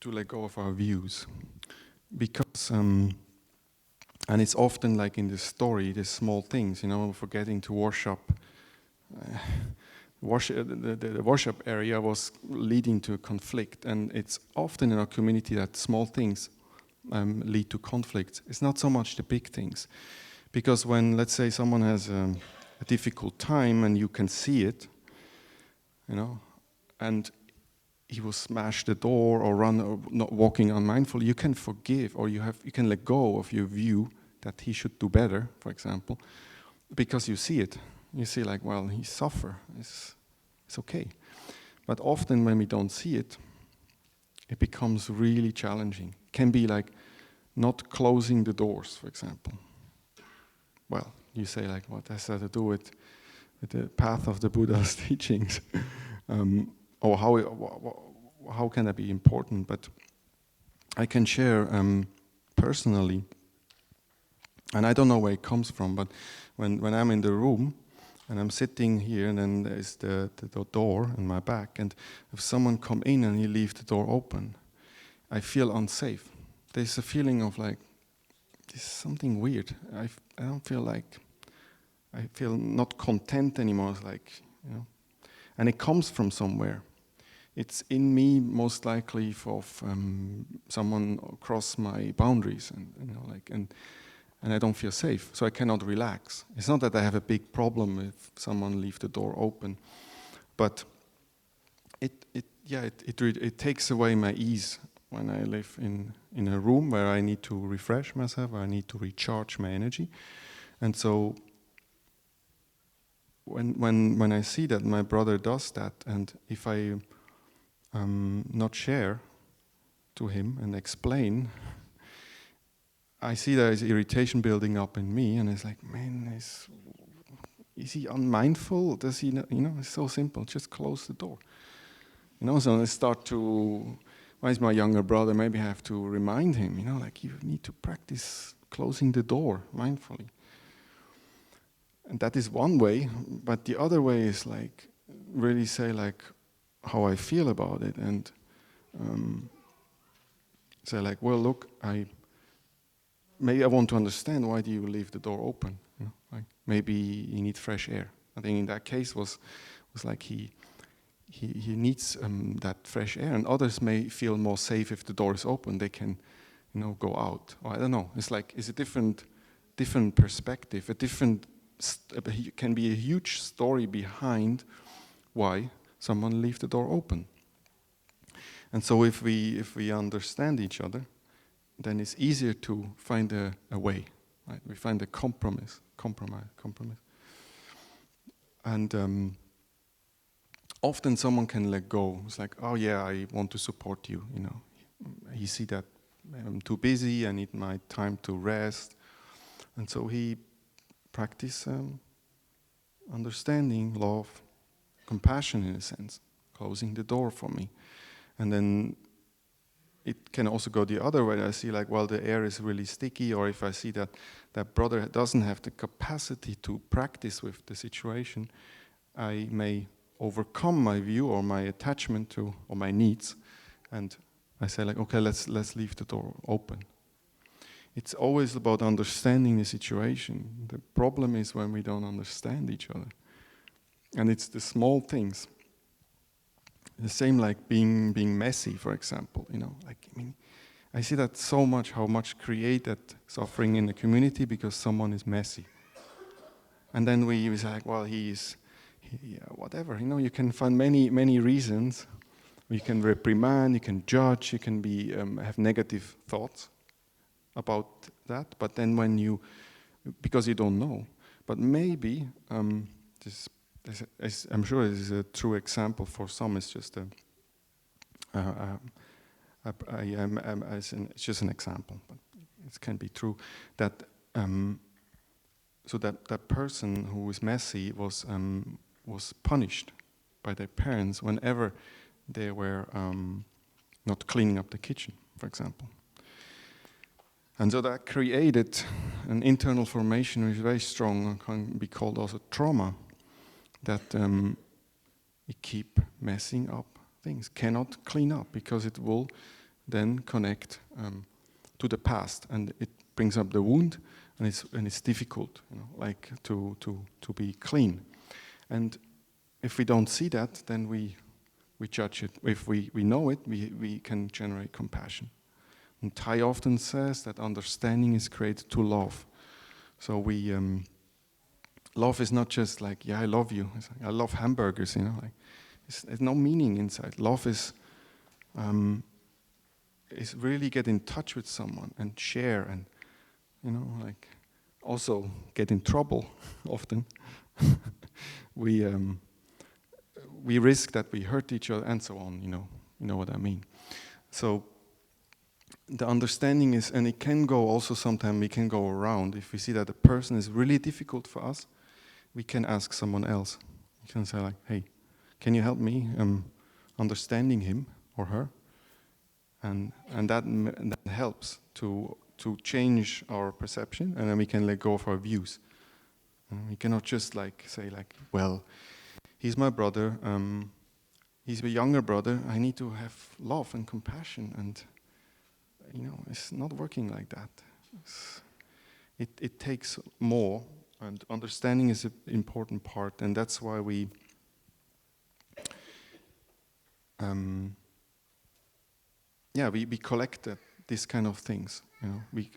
let go of our views, because and it's often like in the story, the small things, forgetting to wash up. The wash-up area was leading to a conflict, and it's often in our community that small things lead to conflicts. It's not so much the big things, because when, let's say, someone has a difficult time and you can see it, and he will smash the door or run or not walking unmindful, you can forgive, or you can let go of your view that he should do better, for example, because you see it. You see, like, well, he suffer. It's okay. But often when we don't see it, it becomes really challenging. It can be like not closing the doors, for example. Well, you say, like, what has that to do with the path of the Buddha's teachings? Or how can that be important? But I can share personally, and I don't know where it comes from, but when I'm in the room and I'm sitting here, and then there's the door in my back, and if someone come in and you leave the door open, I feel unsafe. There's a feeling of like there's something weird. I don't feel like, I feel not content anymore. It's like, and it comes from somewhere. It's in me most likely for someone cross my boundaries, and I don't feel safe, so I cannot relax. It's not that I have a big problem if someone leave the door open, but it takes away my ease when I live in a room where I need to refresh myself, where I need to recharge my energy. And so when I see that my brother does that, and if I not share to him and explain, I see there is irritation building up in me, and it's like, man, is he unmindful? Does he not, it's so simple, just close the door. So I start to, why is my younger brother, maybe I have to remind him, like you need to practice closing the door mindfully. And that is one way, but the other way is like, really say like how I feel about it, and say like, well, look, maybe I want to understand why do you leave the door open? Like maybe you need fresh air. I think in that case was like he needs that fresh air, and others may feel more safe if the door is open. They can, go out. Or I don't know. It's like it's a different perspective. It can be a huge story behind why someone leave the door open. And so if we understand each other, then it's easier to find a way. Right? We find a compromise. And often someone can let go. It's like, oh yeah, I want to support you. He see that I'm too busy. I need my time to rest, and so he practice understanding, love, compassion in a sense, closing the door for me. And then it can also go the other way. I see like, well, the air is really sticky, or if I see that that brother doesn't have the capacity to practice with the situation, I may overcome my view or my attachment to, or my needs, and I say like, okay, let's leave the door open. It's always about understanding the situation. The problem is when we don't understand each other. And it's the small things. The same like being messy, for example. I see that so much, how much created suffering in the community because someone is messy. And then we say like, well, whatever. You can find many reasons. You can reprimand, you can judge, you can have negative thoughts about that, but then because you don't know, but maybe I'm sure this is a true example for some. It's just it's just an example, but it can be true that so that person who is messy was punished by their parents whenever they were not cleaning up the kitchen, for example. And so that created an internal formation which is very strong and can be called also trauma, that it keep messing up things, cannot clean up because it will then connect to the past, and it brings up the wound, and it's difficult, like to be clean. And if we don't see that, then we judge it. If we know it, we can generate compassion. And Thai often says that understanding is created to love. So love is not just like, yeah, I love you. It's like, I love hamburgers, like there's no meaning inside. Love is really get in touch with someone and share, and like also get in trouble often. We risk that we hurt each other and so on. You know what I mean. So the understanding is, and it can go also sometimes we can go around. If we see that a person is really difficult for us, we can ask someone else. You can say like, hey, can you help me understanding him or her? And that helps to change our perception, and then we can let go of our views. And we cannot just like say like, well, he's my brother, he's a younger brother, I need to have love and compassion, and it's not working like that. it takes more, and understanding is an important part, and that's why we collect these kind of things. We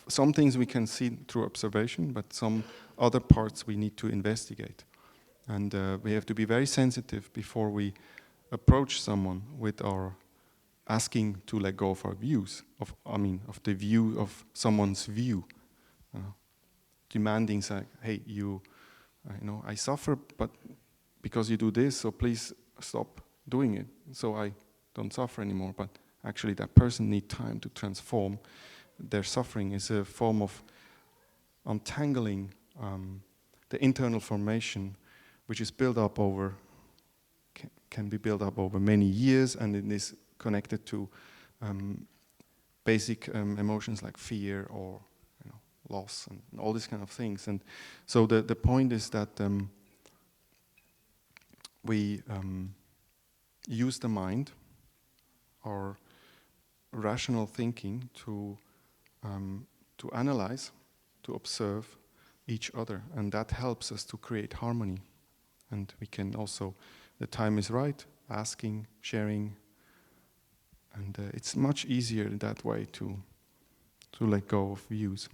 some things we can see through observation, but some other parts we need to investigate, and we have to be very sensitive before we approach someone with our asking to let go of our views, of the view of someone's view, demanding, like, hey, I suffer, but because you do this, so please stop doing it, so I don't suffer anymore. But actually, that person needs time to transform. Their suffering is a form of untangling the internal formation, which is built up over, can be built up over many years, and it is connected to basic emotions like fear or loss and all these kind of things. And so the point is that we use the mind, our rational thinking, to analyze, to observe each other, and that helps us to create harmony. And we can also, the time is right, asking, sharing, and it's much easier that way to let go of views.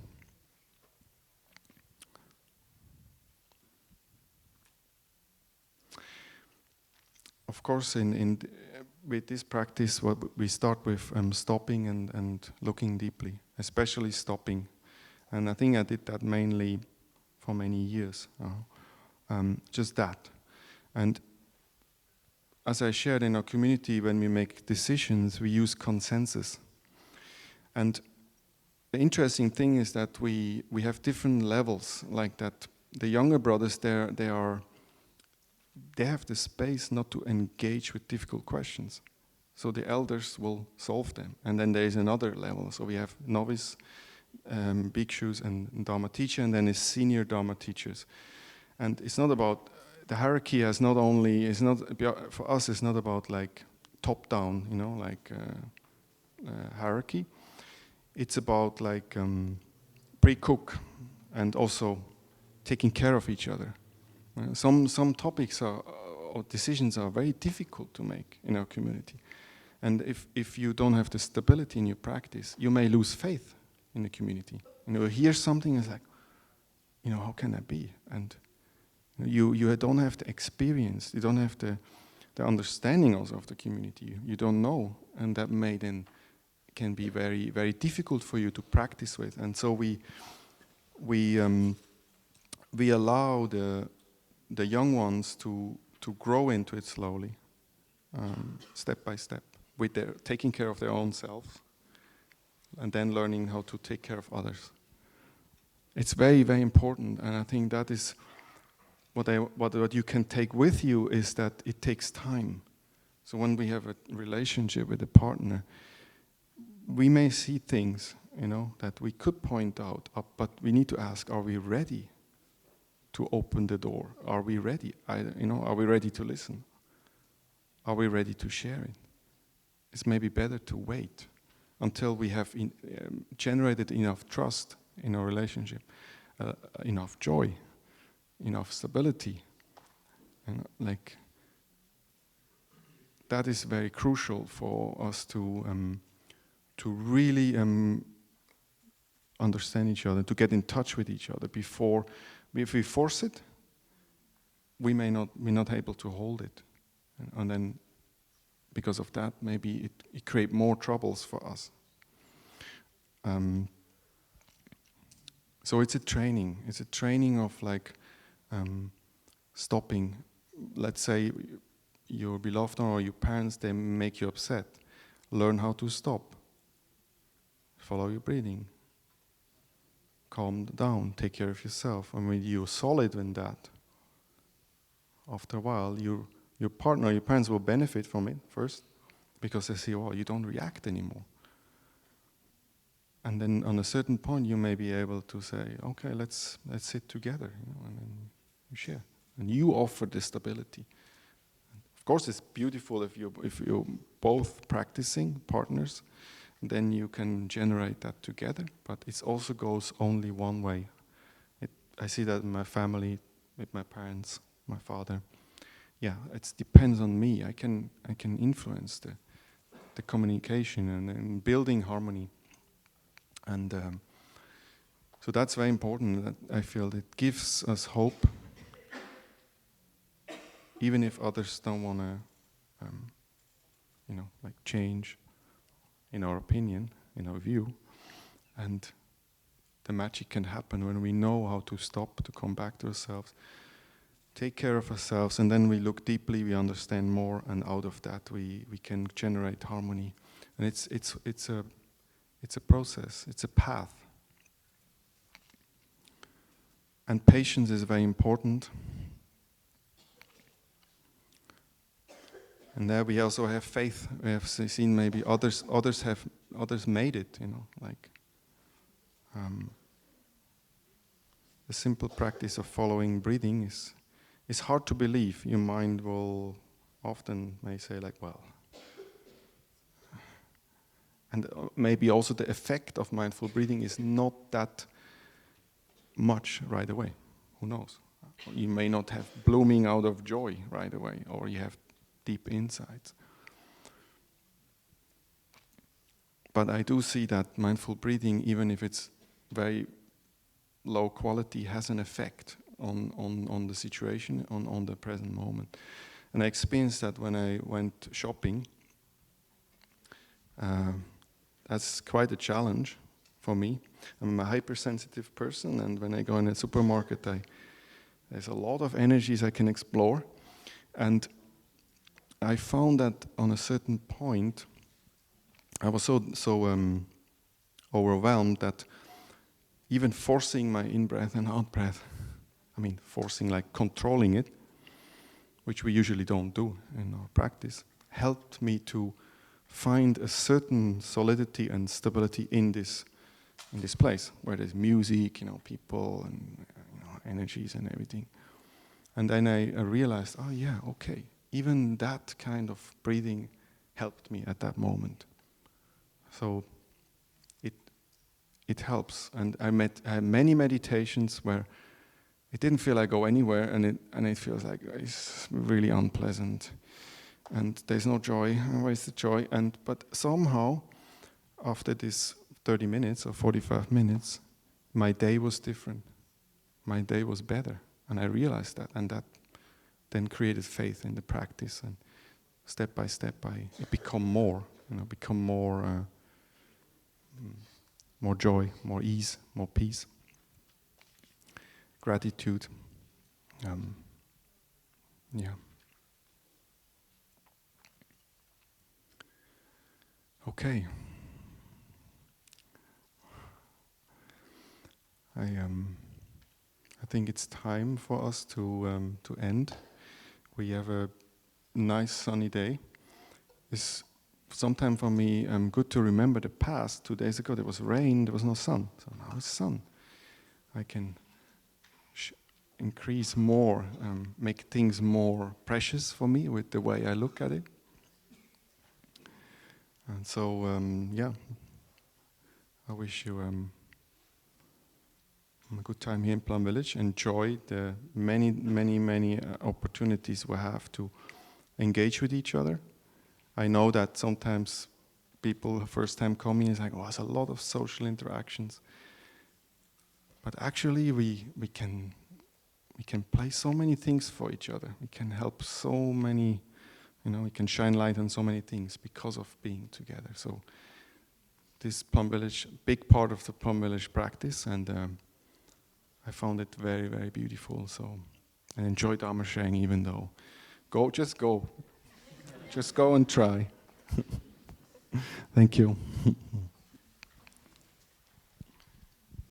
Of course, with this practice, we start with stopping and looking deeply, especially stopping. And I think I did that mainly for many years. Just that. And as I shared in our community, when we make decisions, we use consensus. And the interesting thing is that we have different levels, like that. The younger brothers, they have the space not to engage with difficult questions. So the elders will solve them. And then there is another level. So we have novice bhikshus and Dharma teacher, and then is senior Dharma teachers. And it's not about, the hierarchy has not only, for us, it's not about like top down, hierarchy. It's about like pre-cook and also taking care of each other. Some topics or decisions are very difficult to make in our community. And if you don't have the stability in your practice, you may lose faith in the community. Hear something is like, how can that be? And you don't have the experience, you don't have the understanding also of the community. You don't know, and that may then can be very, very difficult for you to practice with. And so we allow the young ones to grow into it slowly, step by step, with their taking care of their own self, and then learning how to take care of others. It's very, very important, and I think that is what you can take with you is that it takes time. So when we have a relationship with a partner, we may see things, that we could point out, but we need to ask: are we ready to open the door? Are we ready? Are we ready to listen? Are we ready to share it? It's maybe better to wait until we have generated enough trust in our relationship, enough joy, enough stability, and that is very crucial for us to really understand each other, to get in touch with each other. Before, if we force it, we're not able to hold it, and then because of that, maybe it creates more troubles for us. So it's a training. It's a training of stopping. Let's say your beloved or your parents, they make you upset. Learn how to stop. Follow your breathing. Calm down. Take care of yourself. And when you're solid in that, after a while, your partner, your parents will benefit from it first, because they see, you don't react anymore. And then on a certain point, you may be able to say, okay, let's sit together, and then you share. And you offer the stability. Of course, it's beautiful if you're both practicing partners, then you can generate that together, but it also goes only one way. I see that in my family, with my parents, my father. Yeah, it depends on me. I can influence the communication and building harmony. And so that's very important. That I feel it gives us hope, even if others don't want to, change, in our opinion, in our view. And the magic can happen when we know how to stop, to come back to ourselves, take care of ourselves, and then we look deeply, we understand more, and out of that we can generate harmony. And it's a process, it's a path. And patience is very important. And there we also have faith. We have seen maybe others made it, the simple practice of following breathing is hard to believe. Your mind will often may say well, and maybe also the effect of mindful breathing is not that much right away. Who knows? You may not have blooming out of joy right away, or you have deep insights. But I do see that mindful breathing, even if it's very low quality, has an effect on the situation, on the present moment. And I experienced that when I went shopping. That's quite a challenge for me. I'm a hypersensitive person, and when I go in a supermarket, there's a lot of energies I can explore. And I found that on a certain point, I was so overwhelmed that even forcing my in-breath and out-breath, forcing, like controlling it, which we usually don't do in our practice, helped me to find a certain solidity and stability in this place where there's music, people and energies and everything. And then I realized, oh yeah, okay, even that kind of breathing helped me at that moment. So it helps. And I had many meditations where it didn't feel like I go anywhere, and it feels like it's really unpleasant, and there's no joy. Where's the joy? But somehow, after this 30 minutes or 45 minutes, my day was different. My day was better, and I realized that, and that then created faith in the practice, and step by step, it become more, more joy, more ease, more peace, gratitude. Yeah. Okay. I think it's time for us to end. We have a nice sunny day. It's sometimes for me good to remember the past. 2 days ago there was rain, there was no sun. So now it's sun. I can increase more, make things more precious for me with the way I look at it. And so, I wish you a good time here in Plum Village. Enjoy the many opportunities we have to engage with each other. I know that sometimes people, first time coming, is like, oh, there's a lot of social interactions. But actually, we can play so many things for each other. We can help so many, we can shine light on so many things because of being together. So this Plum Village, big part of the Plum Village practice, and I found it very, very beautiful. So I enjoy Dharma sharing, even though just go and try. Thank you.